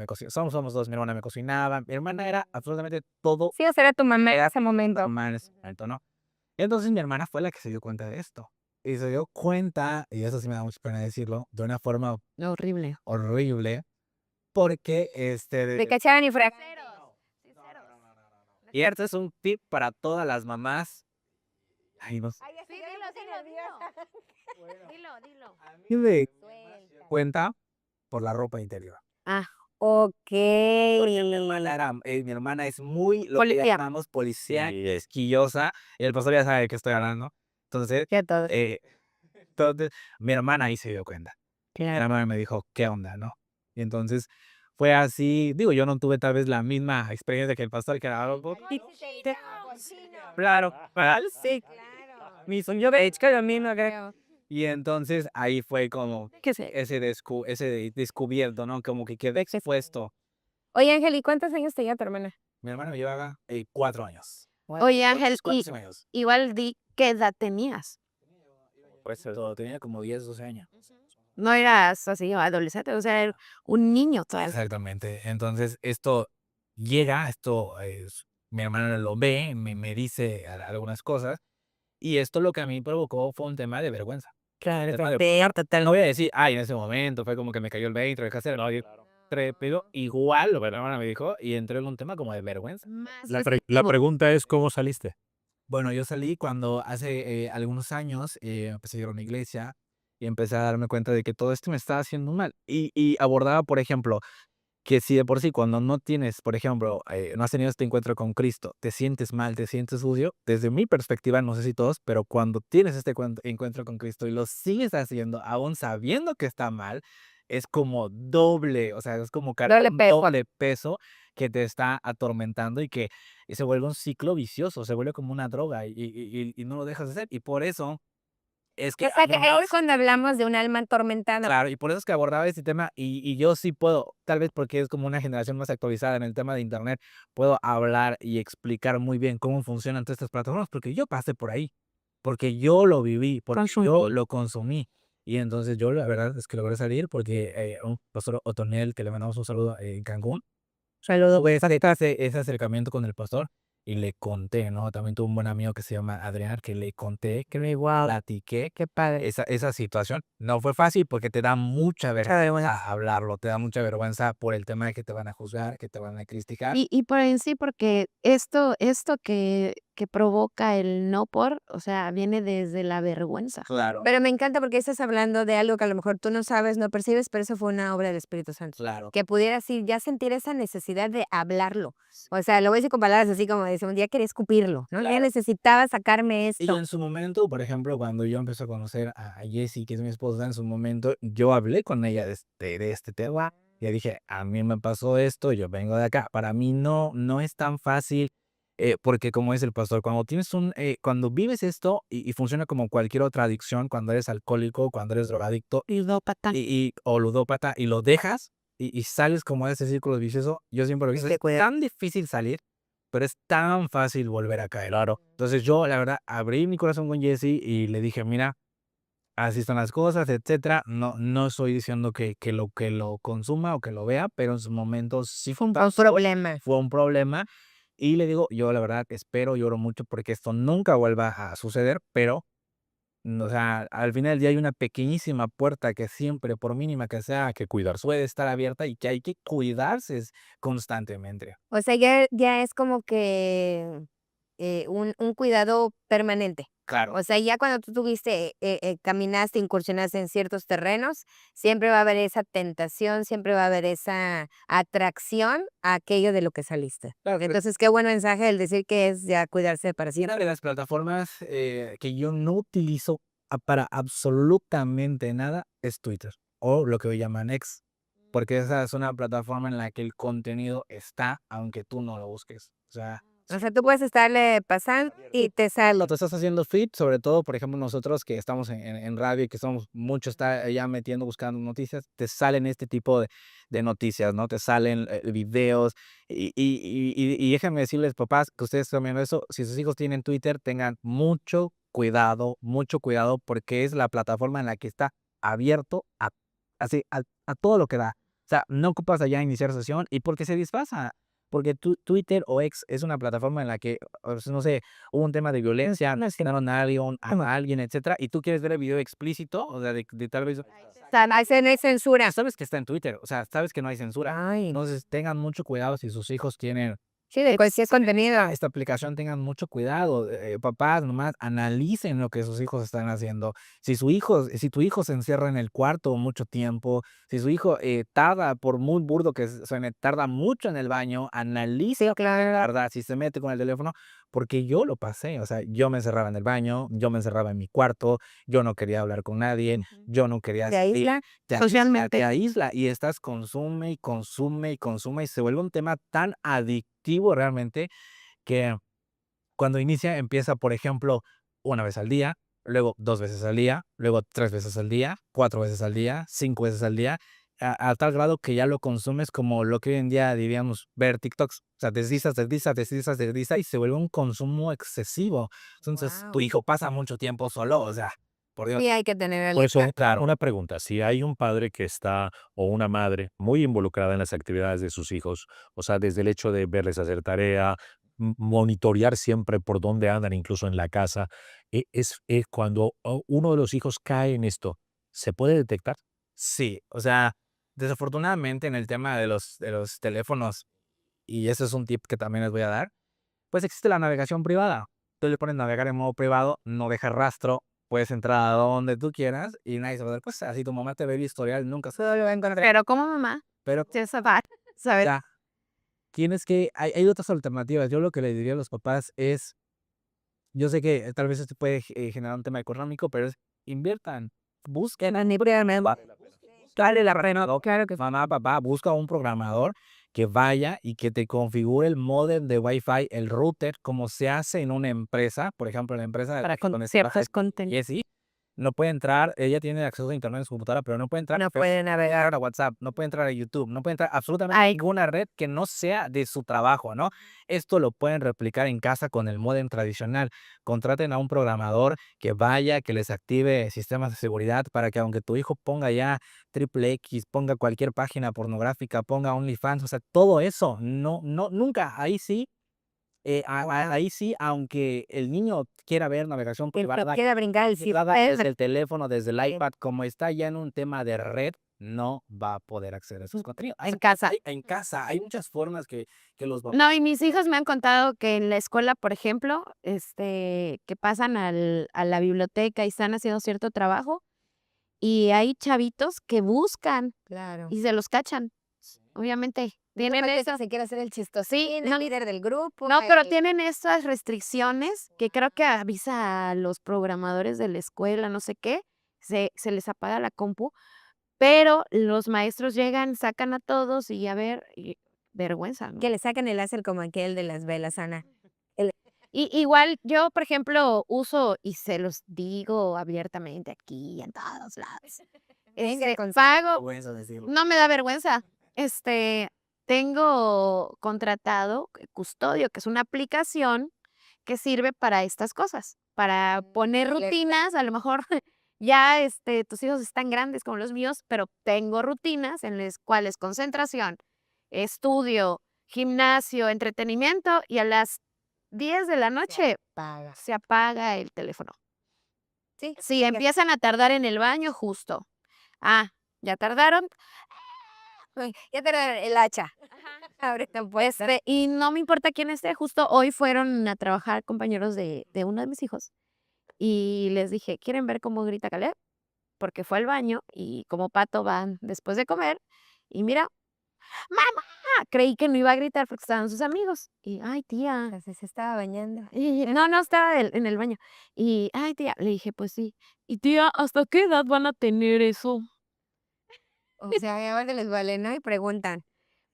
cocinaba, somos dos, mi hermana me cocinaba, mi hermana era absolutamente todo Sí, o sea, era tu mamá en ese momento. mamá en ese momento, ¿no? Entonces mi hermana fue la que se dio cuenta de esto. Y se dio cuenta, y eso sí me da mucha pena decirlo, de una forma Horrible. horrible, porque Te cachaban y fuera. y este es un tip para todas las mamás. Ay, no sé. Sí, dilo. Y me cuenta por la ropa interior. Ah, Porque mi Ok. hermana mi hermana es muy, lo que Policía. llamamos policía y esquillosa, y el pastor ya sabe de qué estoy hablando. Entonces, Ya todo. entonces, mi hermana ahí se dio cuenta. Mi Claro. hermana me dijo: "¿Qué onda?", ¿no? Y entonces fue así, digo, yo no tuve tal vez la misma experiencia que el pastor, que era algo poquito claro, Sí, claro. Yo de hecho lo mismo creo. y entonces ahí fue como ¿Qué sé? ese descubierto, ¿no? Como que quedé expuesto. Oye, Ángel, ¿y cuántos años tenía tu hermana? Mi hermana me llevaba, 4 años. Oye, Ángel, y 4 años. igual di qué edad tenías. Pues eso, tenía como 10, 12 años. No eras así adolescente, o sea, era un niño todavía. Exactamente. Entonces, esto llega, mi hermana lo ve, me dice algunas cosas, y esto lo que a mí provocó fue un tema de vergüenza. Claro, Tema de total. no voy a decir: "Ay, en ese momento fue como que me cayó el 20, lo dejé hacer", no, yo pero igual, lo que mi hermana me dijo, y entré en un tema como de vergüenza. Más La pregunta es, ¿cómo saliste? Bueno, yo salí cuando hace, algunos años, empecé a ir a una iglesia y empecé a darme cuenta de que todo esto me estaba haciendo mal. Y abordaba, por ejemplo, que si de por sí cuando no tienes, por ejemplo, no has tenido este encuentro con Cristo, te sientes mal, te sientes sucio, desde mi perspectiva, no sé si todos, pero cuando tienes este encuentro con Cristo y lo sigues haciendo, aún sabiendo que está mal, es como doble, o sea, es como cargar Doble un peso. doble peso que te está atormentando y que se vuelve un ciclo vicioso, se vuelve como una droga y no lo dejas de hacer. Y por eso es que Esa que es cuando hablamos de un alma atormentada. claro, y por eso es que abordaba este tema y yo sí puedo, tal vez porque es como una generación más actualizada en el tema de Internet, puedo hablar y explicar muy bien cómo funcionan todas estas plataformas, porque yo pasé por ahí, porque yo lo viví, porque yo lo consumí. Y entonces yo la verdad es que logré salir porque un pastor Otoniel, que le mandamos un saludo en Cancún, Saludos. tuve ese acercamiento con el pastor y le conté, ¿no? También tuve un buen amigo que se llama Adrián, que le conté, que me platiqué Qué padre. esa situación. No fue fácil porque te da mucha vergüenza. vergüenza hablarlo, te da mucha vergüenza por el tema de que te van a juzgar, que te van a criticar. y por en sí, porque esto que provoca el no por, o sea, viene desde la vergüenza. Claro, Pero me encanta porque estás hablando de algo que a lo mejor tú no sabes, no percibes, pero eso fue una obra del Espíritu Santo. claro. Que pudieras ir ya sentir esa necesidad de hablarlo. O sea, lo voy a decir con palabras así como dice, un día quería escupirlo, ¿no? Ya Claro. necesitaba sacarme Y yo esto. en su momento, por ejemplo, cuando yo empecé a conocer a Jessie, que es mi esposa, en su momento, yo hablé con ella de este tema. Y dije, a mí me pasó esto, yo vengo de acá. Para mí no es tan fácil, porque como es el pastor, cuando vives esto y funciona como cualquier otra adicción, cuando eres alcohólico, cuando eres drogadicto Ludópata. o ludópata y lo dejas y sales como de ese círculo vicioso, yo siempre lo he visto, De es cuidado. tan difícil salir, pero es tan fácil volver a caer. Claro. Entonces yo, la verdad, abrí mi corazón con Jessie y le dije, mira, así están las cosas, etcétera. No estoy diciendo que lo consuma o que lo vea, pero en su momento sí fue un problema. fue un problema. Y le digo, yo la verdad espero, lloro mucho porque esto nunca vuelva a suceder, pero, o sea, al final del día hay una pequeñísima puerta que siempre, por mínima que sea, que cuidarse puede estar abierta y que hay que cuidarse constantemente. O sea, ya es como que un cuidado permanente. Claro. O sea, ya cuando tú tuviste, caminaste, incursionaste en ciertos terrenos, siempre va a haber esa tentación, siempre va a haber esa atracción a aquello de lo que saliste. Claro, Entonces, qué buen mensaje el decir que es ya cuidarse para una siempre. de las plataformas que yo no utilizo para absolutamente nada es Twitter o lo que hoy llaman X, porque esa es una plataforma en la que el contenido está, aunque tú no lo busques. O sea, O sea, tú puedes estarle pasando y te sale. cuando tú estás haciendo feed, sobre todo, por ejemplo, nosotros que estamos en radio y que somos mucho, está ya metiendo, buscando noticias, te salen este tipo de noticias, ¿no? Te salen videos y déjenme decirles, papás, que ustedes están viendo eso, si sus hijos tienen Twitter, tengan mucho cuidado, porque es la plataforma en la que está abierto a todo lo que da. O sea, no ocupas allá iniciar sesión y porque se disfraza. porque Twitter o X es una plataforma en la que, o sea, no sé, hubo un tema de violencia, asesinaron a alguien, etcétera, y tú quieres ver el video explícito, o sea, de tal vez Ahí se no hay censura. sabes que está en Twitter, o sea, sabes que no hay censura. Ay, Entonces, tengan mucho cuidado si sus hijos tienen sí, de cualquier contenido. esta aplicación, tengan mucho cuidado. Papás, nomás analicen lo que sus hijos están haciendo. Si tu hijo se encierra en el cuarto mucho tiempo, si su hijo tarda, por muy burdo que suene, tarda mucho en el baño, analice, Sí, claro. ¿verdad? Si se mete con el teléfono, porque yo lo pasé, o sea, yo me encerraba en el baño, yo me encerraba en mi cuarto, yo no quería hablar con nadie, yo no quería De aísla Socialmente. te aísla y estás consume y consume y consume y se vuelve un tema tan adictivo realmente que cuando inicia empieza, por ejemplo, una vez al día, luego 2 veces al día, luego 3 veces al día, 4 veces al día, 5 veces al día, a tal grado que ya lo consumes como lo que hoy en día diríamos ver TikToks. O sea, deslizas, deslizas, deslizas, deslizas y se vuelve un consumo excesivo. Entonces, tu Guau. hijo pasa mucho tiempo solo, o sea, por Dios. Sí, hay que tener Por eso, Claro. una pregunta, si hay un padre que está o una madre muy involucrada en las actividades de sus hijos, o sea, desde el hecho de verles hacer tarea, monitorear siempre por dónde andan, incluso en la casa, es cuando uno de los hijos cae en esto, ¿se puede detectar? Sí, o sea, desafortunadamente en el tema de los teléfonos, y ese es un tip que también les voy a dar, pues existe la navegación privada. Tú le pones navegar en modo privado, no deja rastro, puedes entrar a donde tú quieras y nadie se va a dar cuenta. Si tu mamá te ve el historial, nunca se lo va a encontrar. Pero como mamá, Pero sí, saber. ya, hay otras alternativas. Yo lo que le diría a los papás es, yo sé que tal vez esto puede generar un tema económico, pero es inviertan, busquen. Vale la pena, ¿no? Claro que sí. Mamá, papá, busca un programador que vaya y que te configure el módem de Wi-Fi, el router, como se hace en una empresa, por ejemplo, la empresa Para donde ciertos trabaja contenidos. Jessie, no puede entrar, ella tiene acceso a internet en su computadora, pero no puede entrar, No pero puede puede navegar. entrar a WhatsApp, no puede entrar a YouTube, no puede entrar absolutamente Ay, ninguna red que no sea de su trabajo, ¿no? Esto lo pueden replicar en casa con el módem tradicional. Contraten a un programador que vaya, que les active sistemas de seguridad para que aunque tu hijo ponga ya triple X, ponga cualquier página pornográfica, ponga OnlyFans, o sea, todo eso, nunca, ahí sí, aunque el niño quiera ver navegación Que privada, quiera brincar el privada cifre. desde el teléfono, desde el iPad, como está ya en un tema de red, no va a poder acceder a esos contenidos. en casa. En casa, hay muchas formas que los papás. No, y mis hijos me han contado que en la escuela, por ejemplo, que pasan a la biblioteca y están haciendo cierto trabajo, y hay chavitos que buscan Claro. y se los cachan. Obviamente, tienen eso. Se quiere hacer el Sí, chistosín, no, el líder del grupo. no, pero tienen estas restricciones que creo que avisa a los programadores de la escuela, no sé qué, se les apaga la compu, pero los maestros llegan, sacan a todos y a ver, y vergüenza, ¿no? Que le saquen el láser como aquel de las velas, Ana. Y igual yo, por ejemplo, uso, y se los digo abiertamente aquí y en todos lados, Venga, pago, Vergüenza decirlo. no me da vergüenza, tengo contratado Custodio, que es una aplicación que sirve para estas cosas, para poner alerta. rutinas, a lo mejor ya, tus hijos están grandes como los míos, pero tengo rutinas en las cuales concentración, estudio, gimnasio, entretenimiento, y a las 10 de la noche Paga. se apaga el teléfono. Sí. Si empiezan a tardar en el baño, justo. Ah, ya tardaron. Ay, ya te el hacha. Ahorita puede ser. Y no me importa quién esté, justo hoy fueron a trabajar compañeros de uno de mis hijos y les dije: "¿Quieren ver cómo grita Caleb?". Porque fue al baño y como pato van después de comer y mira, ¡mamá! Creí que no iba a gritar porque estaban sus amigos y: "Ay, tía". Entonces se estaba bañando. Y no, no estaba en el baño. Y: "Ay, tía", le dije: "Pues sí". "Y tía, ¿hasta qué edad van a tener eso?". O sea, ahora les vale, ¿no? Y preguntan.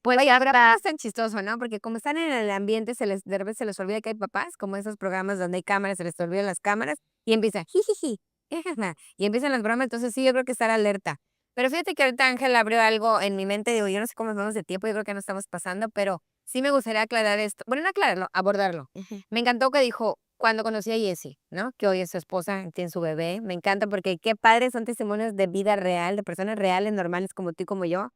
Pues Oye, pero hasta es tan chistoso, ¿no? Porque como están en el ambiente, de repente se les olvida que hay papás, como esos programas donde hay cámaras, se les olvidan las cámaras y empiezan, jijiji, jajaja, y empiezan las bromas. Entonces sí, yo creo que estar alerta. Pero fíjate que ahorita Ángel abrió algo en mi mente, digo, yo no sé cómo vamos de tiempo, yo creo que no estamos pasando, pero sí me gustaría aclarar esto. Bueno, no aclararlo, abordarlo. Ujú. Me encantó que dijo cuando conocí a Jessie, ¿no? Que hoy es su esposa, tiene su bebé. Me encanta porque qué padres son testimonios de vida real, de personas reales, normales como tú y como yo.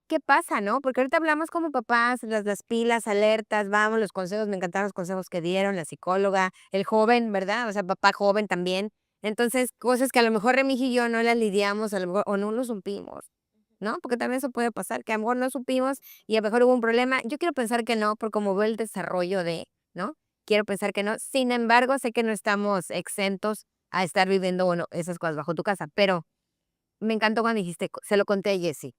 qué pasa, ¿no? Porque ahorita hablamos como papás, las pilas, alertas, vamos, los consejos, me encantaron los consejos que dieron, la psicóloga, el joven, ¿verdad? O sea, papá joven también. Entonces, cosas que a lo mejor Remigio y yo no las lidiamos, a lo mejor, o no lo supimos, ¿no? Porque también eso puede pasar, que a lo mejor no supimos y a lo mejor hubo un problema. Yo quiero pensar que no, por como veo el desarrollo de, ¿no? Quiero pensar que no. Sin embargo, sé que no estamos exentos a estar viviendo, bueno, esas cosas bajo tu casa, pero me encantó cuando dijiste, se lo conté a Jessie.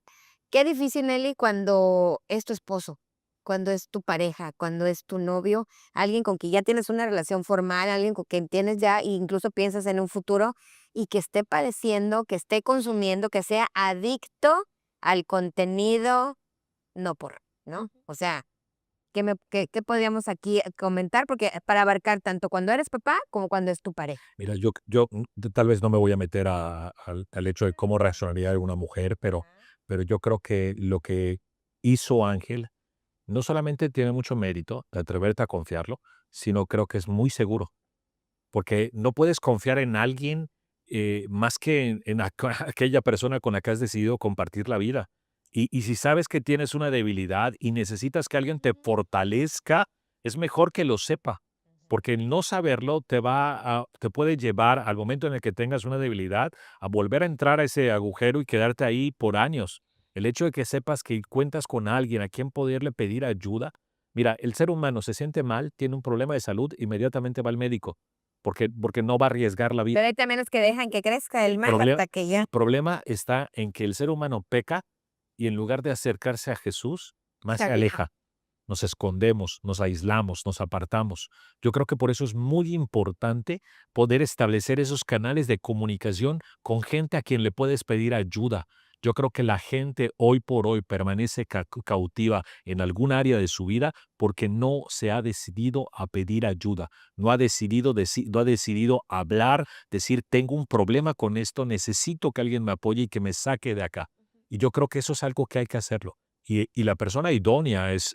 Qué difícil, Nelly, cuando es tu esposo, cuando es tu pareja, cuando es tu novio, alguien con quien ya tienes una relación formal, alguien con quien tienes ya, e incluso piensas en un futuro, y que esté padeciendo, que esté consumiendo, que sea adicto al contenido, no por, ¿no? O sea, ¿qué podríamos aquí comentar? Porque para abarcar tanto cuando eres papá como cuando es tu pareja. Mira, tal vez no me voy a meter al hecho de cómo reaccionaría una mujer, pero yo creo que lo que hizo Ángel no solamente tiene mucho mérito de atreverte a confiarlo, sino creo que es muy seguro, porque no puedes confiar en alguien más que aquella persona con la que has decidido compartir la vida. Y si sabes que tienes una debilidad y necesitas que alguien te fortalezca, es mejor que lo sepa, porque el no saberlo te puede llevar al momento en el que tengas una debilidad a volver a entrar a ese agujero y quedarte ahí por años. El hecho de que sepas que cuentas con alguien a quien poderle pedir ayuda. Mira, el ser humano se siente mal, tiene un problema de salud, inmediatamente va al médico, porque no va a arriesgar la vida. Pero hay también los que dejan que crezca el mal Problema hasta que ya. El problema está en que el ser humano peca y en lugar de acercarse a Jesús, más Se se aleja. aleja. Nos escondemos, nos aislamos, nos apartamos. Yo creo que por eso es muy importante poder establecer esos canales de comunicación con gente a quien le puedes pedir ayuda. Yo creo que la gente hoy por hoy permanece cautiva en algún área de su vida porque no se ha decidido a pedir ayuda, no ha decidido hablar, decir, tengo un problema con esto, necesito que alguien me apoye y que me saque de acá. Y yo creo que eso es algo que hay que hacerlo. Y la persona idónea es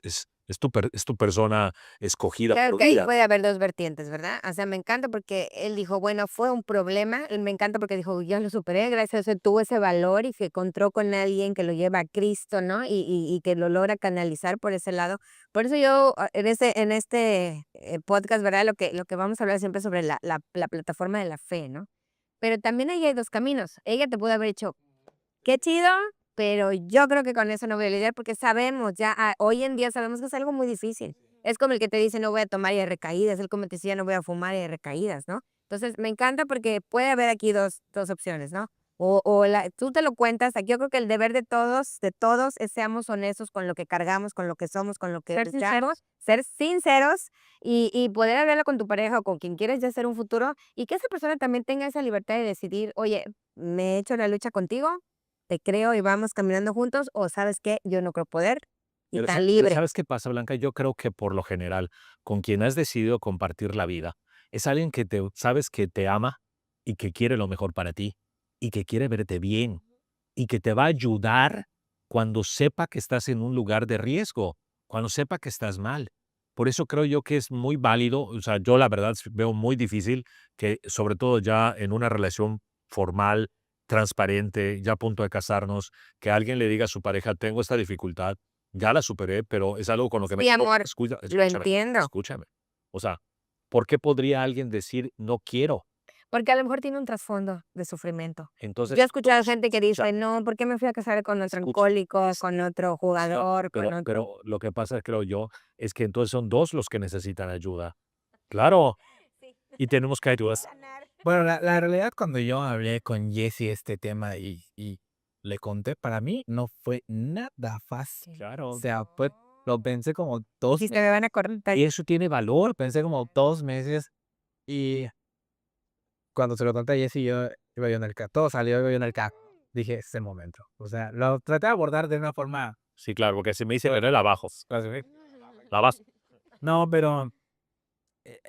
tu persona escogida Claro por que ahí vida. puede haber 2 vertientes, ¿verdad? O sea, me encanta porque él dijo, bueno, fue un problema, me encanta porque dijo, yo lo superé, gracias a eso tuvo ese valor y que encontró con alguien que lo lleva a Cristo, ¿no? Y que lo logra canalizar por ese lado. Por eso yo en este podcast, ¿verdad? Lo que vamos a hablar siempre sobre la plataforma de la fe, ¿no? Pero también ahí hay 2 caminos. Ella te pudo haber dicho, qué chido, pero yo creo que con eso no voy a lidiar porque sabemos ya, hoy en día sabemos que es algo muy difícil. Es como el que te dice no voy a tomar y hay recaídas, el como te decía no voy a fumar y hay recaídas, ¿no? Entonces me encanta porque puede haber aquí dos opciones, ¿no? Tú te lo cuentas, aquí yo creo que el deber de todos es seamos honestos con lo que cargamos, con lo que somos, con lo que Ser deseamos, ser sinceros y poder hablarlo con tu pareja o con quien quieres ya hacer un futuro y que esa persona también tenga esa libertad de decidir, oye, me he hecho la lucha contigo, te creo y vamos caminando juntos, o ¿sabes qué? Yo no creo poder y Pero tan libre. ¿sabes qué pasa, Blanca? Yo creo que por lo general, con quien has decidido compartir la vida, es alguien que sabes que te ama y que quiere lo mejor para ti y que quiere verte bien y que te va a ayudar cuando sepa que estás en un lugar de riesgo, cuando sepa que estás mal. Por eso creo yo que es muy válido, o sea, yo la verdad veo muy difícil que, sobre todo ya en una relación formal, transparente, ya a punto de casarnos, que alguien le diga a su pareja, tengo esta dificultad, ya la superé, pero es algo con lo que me Sí, amor, lo escúchame, entiendo, escúchame. O sea, ¿por qué podría alguien decir no quiero? porque a lo mejor tiene un trasfondo de sufrimiento. Entonces, Yo he escuchado pues, gente que escucha, dice, no, ¿por qué me fui a casar con otro escucha. alcohólico, con otro No, jugador, con otro? pero lo que pasa, creo yo, es que entonces son 2 los que necesitan ayuda. Claro, Sí. y tenemos que ayudar. Sanar. Bueno, la realidad cuando yo hablé con Jessie este tema y le conté, para mí no fue nada fácil. O Claro, sea, lo pensé como 2 Dijiste, me meses van a cortar. y eso tiene valor, pensé como 2 meses y cuando se lo conté a Jessie yo iba yo en el carro, todo salió, iba yo en el carro. Dije, es el momento. O sea, lo traté de abordar de una forma, sí, claro, porque si me dice pues, venir abajo, la vas. no, pero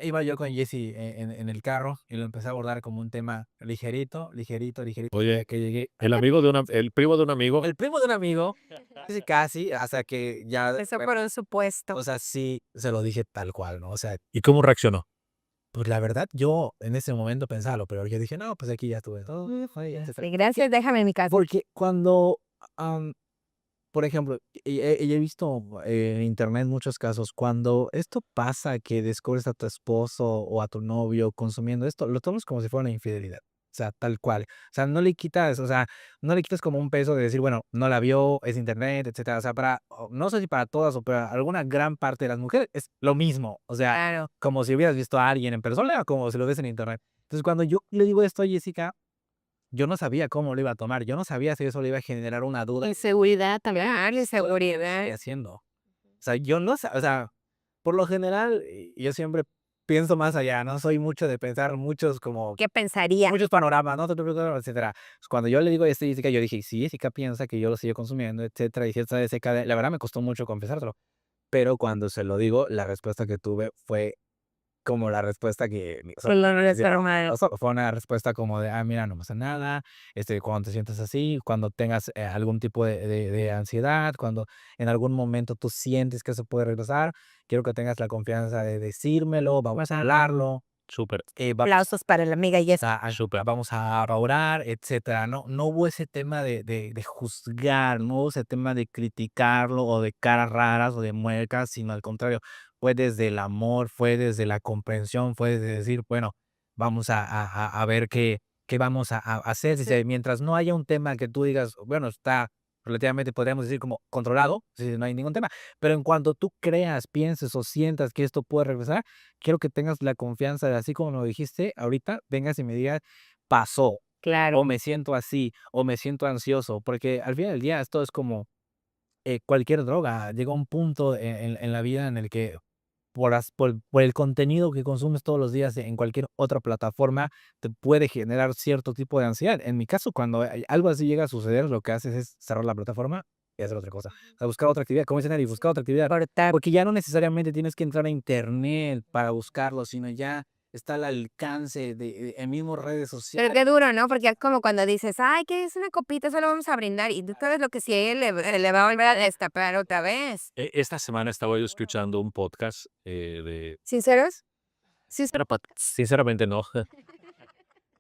iba yo con Jessie en el carro y lo empecé a abordar como un tema ligerito, ligerito, ligerito. Oye, Hasta que llegué. el primo de un amigo. El primo de un amigo, casi, casi, hasta que ya, Eso bueno, por un supuesto. o sea, sí, se lo dije tal cual, ¿no? O sea, ¿Y cómo reaccionó? pues la verdad, yo en ese momento pensaba lo peor. Yo dije, no, pues aquí ya tuve todo. Oye, ya se Sí, gracias, déjame en mi casa. Porque cuando, am, por ejemplo, y he visto en internet muchos casos, cuando esto pasa, que descubres a tu esposo o a tu novio consumiendo esto, lo tomas como si fuera una infidelidad. O sea, tal cual. O sea, no le quitas, o sea, no le quitas como un peso de decir, bueno, no la vio, es internet, etcétera. O sea, no sé si para todas o para alguna gran parte de las mujeres es lo mismo. O sea, Claro. como si hubieras visto a alguien en persona o como si lo ves en internet. Entonces, cuando yo le digo esto a Jessica, yo no sabía cómo lo iba a tomar. Yo no sabía si eso le iba a generar una duda. Inseguridad también. Claro, Estoy inseguridad. haciendo. O sea, yo no sé, o sea, por lo general, yo siempre pienso más allá, no soy mucho de pensar ¿Qué pensaría? muchos panoramas, ¿no? Etcétera. Pues, cuando yo le digo esto a Jessica, yo dije: "Sí, Jessica piensa que yo lo sigo consumiendo, etcétera", y si esta Jessica, la verdad me costó mucho confesárselo, pero cuando se lo digo, la respuesta que tuve fue como la respuesta que mi Pues lo sí, normal. o sea, fue una respuesta como de: "Ah, mira, no pasa nada, cuando te sientas así, cuando tengas, algún tipo de ansiedad, cuando en algún momento tú sientes que eso puede regresar, quiero que tengas la confianza de decírmelo, vamos a hablarlo, Súper, vamos Aplausos para la amiga Jess. súper. vamos a orar", etcétera. No hubo ese tema de juzgar, no hubo ese tema de criticarlo, o de caras raras, o de muecas, sino al contrario, fue desde el amor, fue desde la comprensión, fue desde decir: "Bueno, vamos a ver qué vamos a hacer". Sí. Dice: "Mientras no haya un tema que tú digas, bueno, está relativamente, podríamos decir, como controlado, sí, no hay ningún tema, pero en cuanto tú creas, pienses o sientas que esto puede regresar, quiero que tengas la confianza de, así como lo dijiste ahorita, vengas y me digas, pasó, Claro. o me siento así, o me siento ansioso", porque al final del día esto es como cualquier droga. Llega un punto en la vida en el que por el contenido que consumes todos los días en cualquier otra plataforma, te puede generar cierto tipo de ansiedad. En mi caso, cuando algo así llega a suceder, lo que haces es cerrar la plataforma y hacer otra cosa. O sea, buscar otra actividad, como dicen ahí, buscar otra actividad. Cortar. Porque ya no necesariamente tienes que entrar a internet para buscarlo, sino ya está al alcance de en mismo redes Pero sociales. qué duro, ¿no? Porque es como cuando dices: "Ay, ¿qué es una copita? Solo vamos a brindar", y tú sabes lo que si a él le va a volver a destapar otra vez. Esta semana estaba yo escuchando un podcast de... ¿Sinceros? Sí, Era podcast. Sinceramente no.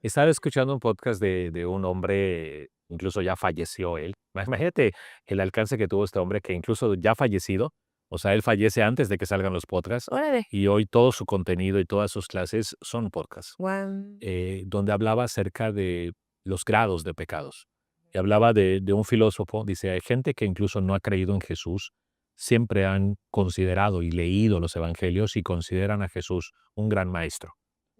Estaba escuchando un podcast de un hombre, incluso ya falleció él. Imagínate el alcance que tuvo este hombre, que incluso ya fallecido, o sea, él fallece antes de que salgan los podcasts, órale. y hoy todo su contenido y todas sus clases son podcasts, Guau. donde hablaba acerca de los grados de pecados. Y hablaba de un filósofo, dice, hay gente que incluso no ha creído en Jesús, siempre han considerado y leído los evangelios y consideran a Jesús un gran maestro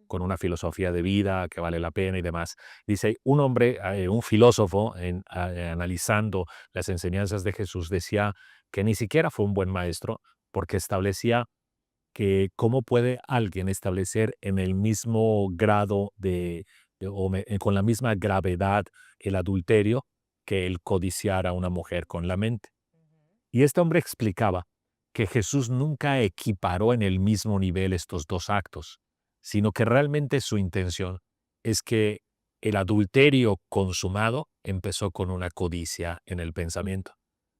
con una filosofía de vida que vale la pena y demás. Dice, un hombre, un filósofo, analizando las enseñanzas de Jesús, decía que ni siquiera fue un buen maestro porque establecía que cómo puede alguien establecer en el mismo grado con la misma gravedad el adulterio que el codiciar a una mujer con la mente. Y este hombre explicaba que Jesús nunca equiparó en el mismo nivel estos dos actos, sino que realmente su intención es que el adulterio consumado empezó con una codicia en el pensamiento.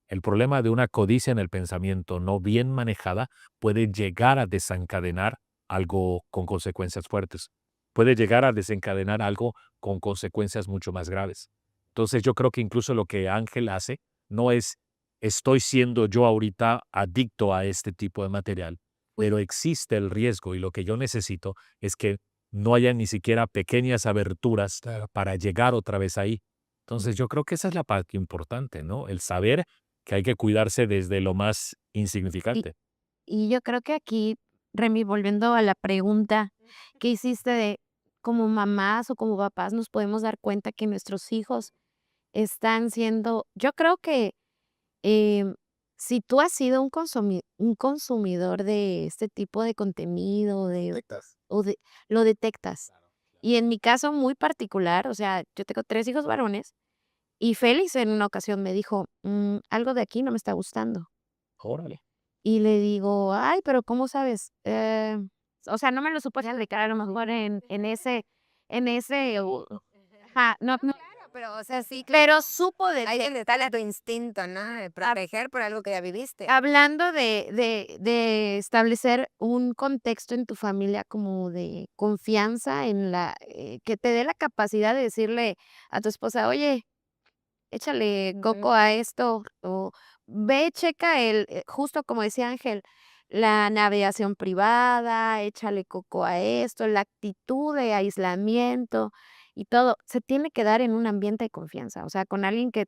El problema de una codicia en el pensamiento no bien manejada puede llegar a desencadenar algo con consecuencias fuertes. Puede llegar a desencadenar algo con consecuencias mucho más graves. Entonces yo creo que incluso lo que Ángel hace no es estoy siendo yo ahorita adicto a este tipo de material, pero existe el riesgo y lo que yo necesito es que no haya ni siquiera pequeñas aberturas para llegar otra vez ahí. Entonces yo creo que esa es la parte importante, ¿no? El saber que hay que cuidarse desde lo más Y insignificante. y yo creo que aquí, Remy, volviendo a la pregunta que hiciste de como mamás o como papás nos podemos dar cuenta que nuestros hijos están siendo yo creo que, em, si tú has sido un consumidor de este tipo de contenido, de Detectas. o de lo detectas. Y en mi caso muy particular, o sea, yo tengo 3 hijos varones, y Félix en una ocasión me dijo: algo de aquí no me está gustando". Órale. Y le digo: "Ay, pero, ¿cómo sabes?". O sea, no me lo supo explicar a lo mejor en ese ajá, no, Claro, pero, o sea, sí, pero supo de ahí donde está tu instinto, ¿no? De proteger por algo que ya viviste. hablando de establecer un contexto en tu familia como de confianza en que te dé la capacidad de decirle a tu esposa: "Oye, échale Ujú. coco a esto", o ve, checa justo como decía Ángel, la navegación privada, échale coco a esto, la actitud de aislamiento y todo, se tiene que dar en un ambiente de confianza, o sea, con alguien que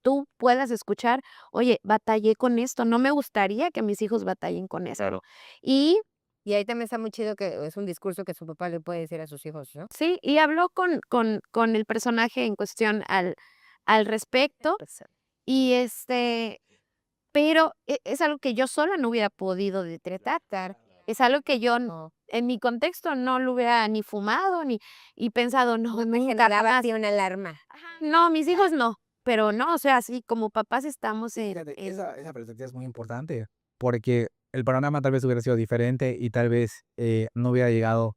tú puedas escuchar, oye, batallé con esto, no me gustaría que mis hijos batallen con esto. Claro. Y Y ahí también está muy chido que es un discurso que su papá le puede decir a sus hijos, ¿no? sí, y habló con el personaje en cuestión al respecto, Pues, y pero es algo que yo sola no hubiera podido tratar. Es algo que yo no. en mi contexto no lo hubiera ni fumado ni y pensado, no, No me nunca generaba jamás. así una alarma. Ajá, no, mis hijos no, pero no, o sea, sí, como papás estamos Fíjate, en esa perspectiva es muy importante, porque el panorama tal vez hubiera sido diferente y tal vez no hubiera llegado,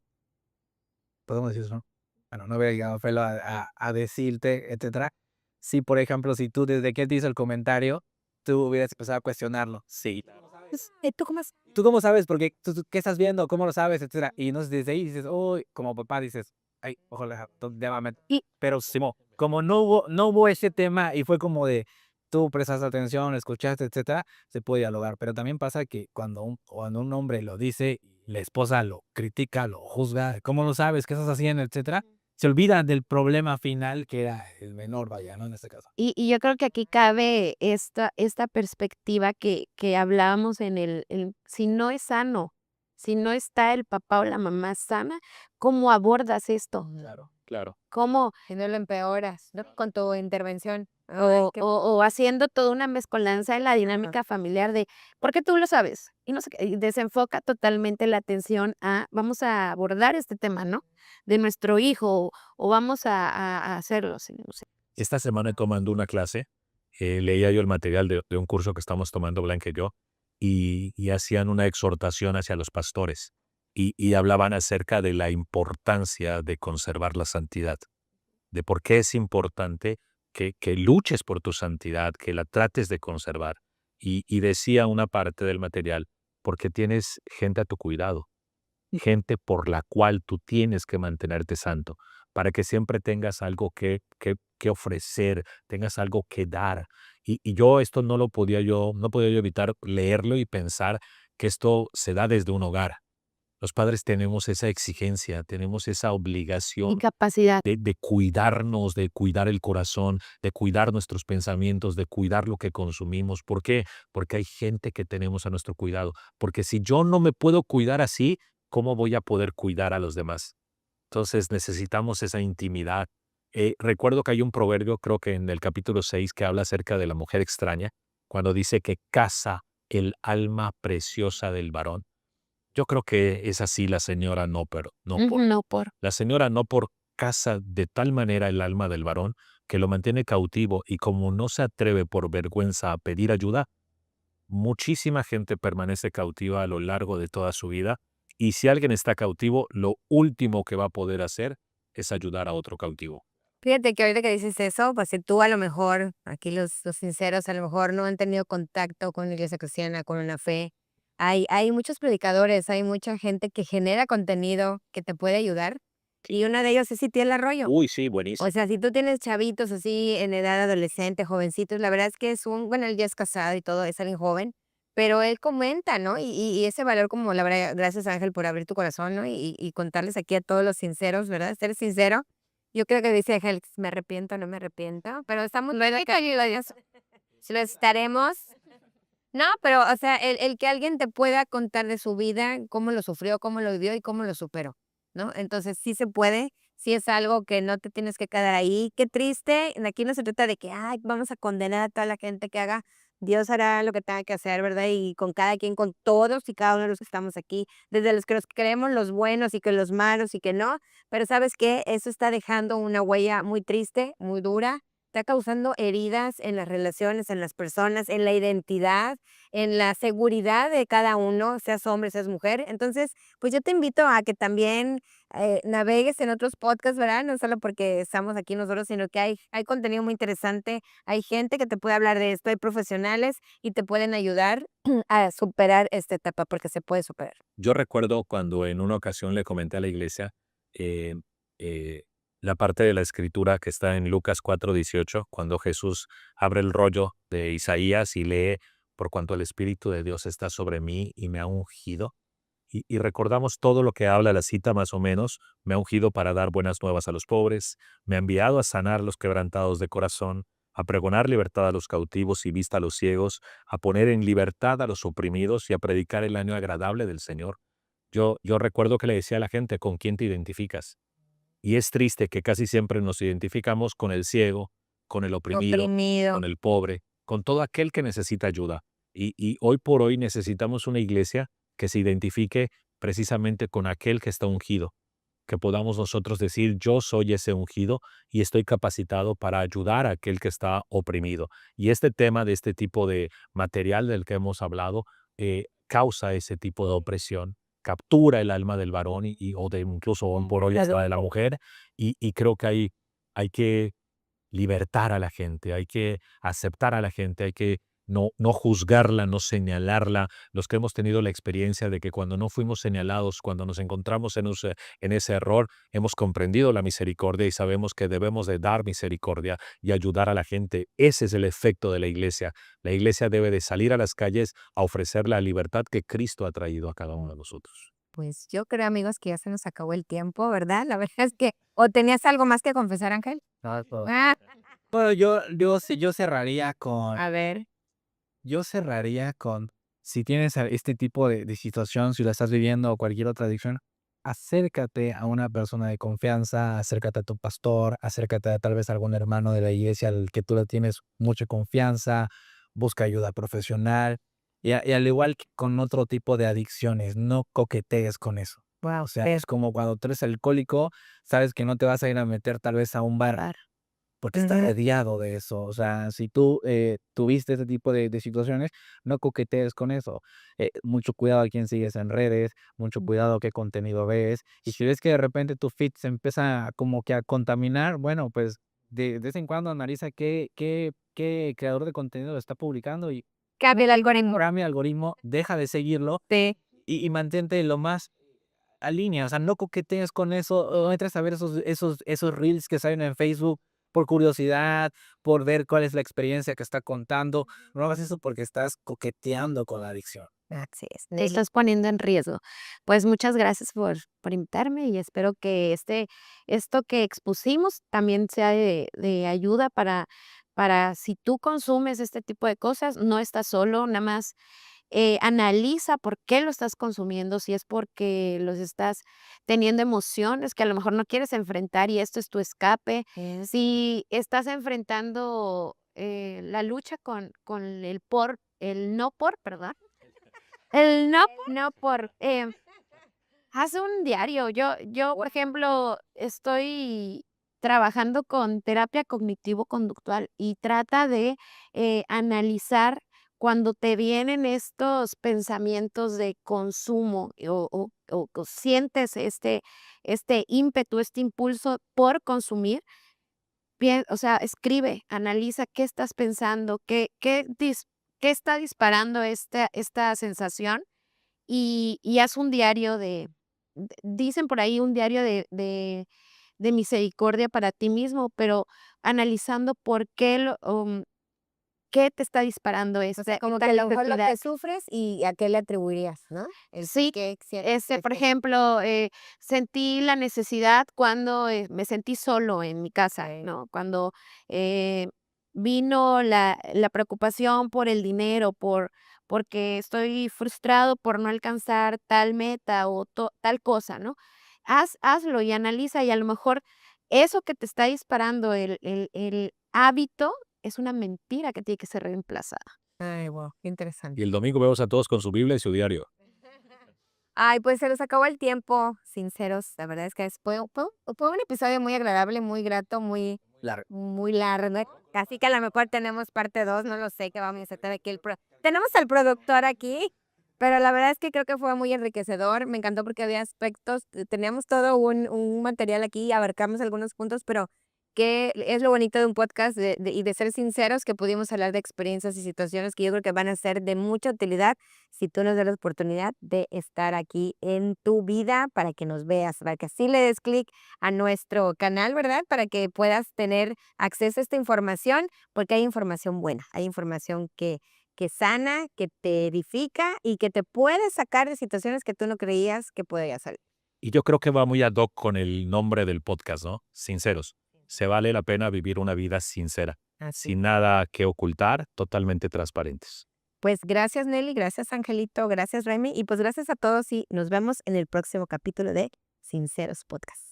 podemos decir eso, ¿no? Bueno, no hubiera llegado Felo a decirte, etcétera. Si, por ejemplo, si tú desde que él te hizo el comentario, tú hubieras empezado a cuestionarlo. Sí. Pues, ¿tú cómo sabes? Porque ¿qué estás viendo? ¿Cómo lo sabes? Etcétera. Y no sé, desde ahí dices, uy, como papá dices, ay, ojalá, llámame. y Pero Simo, como no hubo ese tema y fue como de tú prestas atención, escuchaste, etcétera, se puede dialogar. Pero también pasa que cuando un hombre lo dice, la esposa lo critica, lo juzga, ¿cómo lo sabes? ¿Qué estás haciendo? Etcétera. Se olvida del problema final que era el menor, vaya, ¿no? En este caso. y yo creo que aquí cabe esta perspectiva que hablábamos en si no es sano, si no está el papá o la mamá sana, ¿cómo abordas esto? Claro. ¿Cómo? Si no lo empeoras, ¿no? Con tu intervención. O haciendo toda una mezcolanza en la dinámica familiar de, ¿por qué tú lo sabes? Y no sé qué, y desenfoca totalmente la atención a, vamos a abordar este tema, ¿no? De nuestro hijo, o vamos a hacerlo, sí, no sé. Esta semana tomando una clase, leía yo el material de un curso que estamos tomando Blanca y yo, y hacían una exhortación hacia los pastores, y hablaban acerca de la importancia de conservar la santidad, de por qué es importante que luches por tu santidad, que la trates de conservar. Y decía una parte del material, porque tienes gente a tu cuidado, gente por la cual tú tienes que mantenerte santo, para que siempre tengas algo que ofrecer, tengas algo que dar. Y yo esto no podía yo evitar leerlo y pensar que esto se da desde un hogar. Los padres tenemos esa exigencia, tenemos esa obligación Incapacidad. de cuidarnos, de cuidar el corazón, de cuidar nuestros pensamientos, de cuidar lo que consumimos. ¿Por qué? Porque hay gente que tenemos a nuestro cuidado. Porque si yo no me puedo cuidar así, ¿cómo voy a poder cuidar a los demás? Entonces necesitamos esa intimidad. Recuerdo que hay un proverbio, creo que en el capítulo 6, que habla acerca de la mujer extraña, cuando dice que caza el alma preciosa del varón. Yo creo que es así la señora Nopper, Ujú, no por. la señora no por caza de tal manera el alma del varón que lo mantiene cautivo, y como no se atreve por vergüenza a pedir ayuda, muchísima gente permanece cautiva a lo largo de toda su vida, y si alguien está cautivo, lo último que va a poder hacer es ayudar a otro cautivo. Fíjate que ahorita que dices eso, pues si tú a lo mejor, aquí los sinceros a lo mejor no han tenido contacto con la iglesia cristiana, con una fe. Hay muchos predicadores, hay mucha gente que genera contenido que te puede ayudar. Y una de ellos es Itiel Arroyo. Uy, sí, O buenísimo. sea, si tú tienes chavitos así en edad adolescente, jovencitos, la verdad es que bueno, él ya es casado y todo, es alguien joven, pero él comenta, ¿no? Y ese valor, como la verdad, gracias Ángel por abrir tu corazón, ¿no? Y contarles aquí a todos los sinceros, ¿verdad? Ser sincero. Yo creo que dice Ángel, me arrepiento, no me arrepiento, pero estamos si lo estaremos. No, pero, o sea, el que alguien te pueda contar de su vida, cómo lo sufrió, cómo lo vivió y cómo lo superó, ¿no? Entonces, sí se puede, sí es algo que no te tienes que quedar ahí. Qué triste, aquí no se trata de que, ay, vamos a condenar a toda la gente que haga. Dios hará lo que tenga que hacer, ¿verdad? Y con cada quien, con todos y cada uno de los que estamos aquí, desde los que nos creemos los buenos y que los malos y que no, pero ¿sabes qué? Eso está dejando una huella muy triste, muy dura, está causando heridas en las relaciones, en las personas, en la identidad, en la seguridad de cada uno, seas hombre, seas mujer. Entonces, pues yo te invito a que también navegues en otros podcasts, ¿verdad? No solo porque estamos aquí nosotros, sino que hay contenido muy interesante, hay gente que te puede hablar de esto, hay profesionales y te pueden ayudar a superar esta etapa, porque se puede superar. Yo recuerdo cuando en una ocasión le comenté a la iglesia, eh, eh, la parte de la escritura que está en Lucas 4:18, cuando Jesús abre el rollo de Isaías y lee, por cuanto el Espíritu de Dios está sobre mí y me ha ungido. Y recordamos todo lo que habla la cita más o menos. Me ha ungido para dar buenas nuevas a los pobres, me ha enviado a sanar los quebrantados de corazón, a pregonar libertad a los cautivos y vista a los ciegos, a poner en libertad a los oprimidos y a predicar el año agradable del Señor. Yo recuerdo que le decía a la gente, ¿con quién te identificas? Y es triste que casi siempre nos identificamos con el ciego, con el oprimido, Oprimido. con el pobre, con todo aquel que necesita ayuda. Y hoy por hoy necesitamos una iglesia que se identifique precisamente con aquel que está ungido, que podamos nosotros decir, yo soy ese ungido y estoy capacitado para ayudar a aquel que está oprimido. Y este tema de este tipo de material del que hemos hablado causa ese tipo de opresión, captura el alma del varón o de incluso hoy por hoy hasta de la mujer, y creo que hay que libertar a la gente, hay que aceptar a la gente, hay que no juzgarla, no señalarla. Los que hemos tenido la experiencia de que cuando no fuimos señalados, cuando nos encontramos en ese error, hemos comprendido la misericordia y sabemos que debemos de dar misericordia y ayudar a la gente. Ese es el efecto de la iglesia. La iglesia debe de salir a las calles a ofrecer la libertad que Cristo ha traído a cada uno de nosotros. Pues yo creo, amigos, que ya se nos acabó el tiempo, ¿verdad? La verdad es que, ¿o tenías algo más que confesar, Ángel? No, es todo. Ah, Bueno, yo cerraría a ver. si tienes este tipo de situación, si la estás viviendo o cualquier otra adicción, acércate a una persona de confianza, acércate a tu pastor, acércate a tal vez a algún hermano de la iglesia al que tú le tienes mucha confianza, busca ayuda profesional. Y al igual que con otro tipo de adicciones, no coquetees con eso. Wow, O sea, es como cuando tú eres alcohólico, sabes que no te vas a ir a meter tal vez a un bar porque está Ujú. rodeado de eso. O sea, si tú tuviste ese tipo de situaciones, no coquetees con eso. Mucho cuidado a quién sigues en redes, mucho cuidado qué contenido ves. Y si ves que de repente tu feed se empieza como que a contaminar, bueno, pues de vez en cuando analiza qué creador de contenido lo está publicando y Cambia el algoritmo. programa el algoritmo, deja de seguirlo Sí. y mantente lo más a línea, o sea, no coquetees con eso, o entres a ver esos reels que salen en Facebook por curiosidad, por ver cuál es la experiencia que está contando. No hagas eso porque estás coqueteando con la adicción. Así es. Te Nelly. estás poniendo en riesgo. Pues muchas gracias por invitarme y espero que esto que expusimos también sea de ayuda para si tú consumes este tipo de cosas, no estás solo, nada más analiza por qué lo estás consumiendo, si es porque los estás teniendo emociones que a lo mejor no quieres enfrentar y esto es tu escape, si estás enfrentando la lucha con el no por, ¿verdad? El no por, haz un diario. Yo, por ejemplo, estoy trabajando con terapia cognitivo-conductual y trata de analizar cuando te vienen estos pensamientos de consumo o sientes este ímpetu, este impulso por consumir, o sea, escribe, analiza qué estás pensando, qué está disparando esta sensación y haz un diario dicen por ahí un diario de misericordia para ti mismo, pero analizando por qué qué te está disparando O sea, esta como que a lo mejor lo necesidad. que sufres y a qué le atribuirías, ¿no? Sí, qué sientes por que- ejemplo, sentí la necesidad cuando me sentí solo en mi casa, Ok. ¿no? Cuando eh, vino la preocupación por el dinero, porque estoy frustrado por no alcanzar tal meta o tal cosa, ¿no? Hazlo y analiza y a lo mejor eso que te está disparando el hábito es una mentira que tiene que ser reemplazada. Ay, wow, qué interesante. Y el domingo vemos a todos con su Biblia y su diario. Ay, pues se nos acabó el tiempo, sinceros. La verdad es que fue un episodio muy agradable, muy grato, Largo. muy largo. Casi que a lo mejor tenemos parte 2, no lo sé, que vamos a estar aquí. Tenemos al productor aquí, pero la verdad es que creo que fue muy enriquecedor. Me encantó porque había aspectos, teníamos todo un material aquí, abarcamos algunos puntos, pero que es lo bonito de un podcast y de ser sinceros, que pudimos hablar de experiencias y situaciones que yo creo que van a ser de mucha utilidad si tú nos das la oportunidad de estar aquí en tu vida para que nos veas, para que así le des clic a nuestro canal, ¿verdad? Para que puedas tener acceso a esta información, porque hay información buena, hay información que sana, que te edifica y que te puede sacar de situaciones que tú no creías que podías salir. Y yo creo que va muy ad hoc con el nombre del podcast, ¿no? Sinceros. Se vale la pena vivir una vida sincera, Así. sin nada que ocultar, totalmente transparentes. Pues gracias, Nelly, gracias, Angelito, gracias, Remy, y pues gracias a todos y nos vemos en el próximo capítulo de Sinceros Podcast.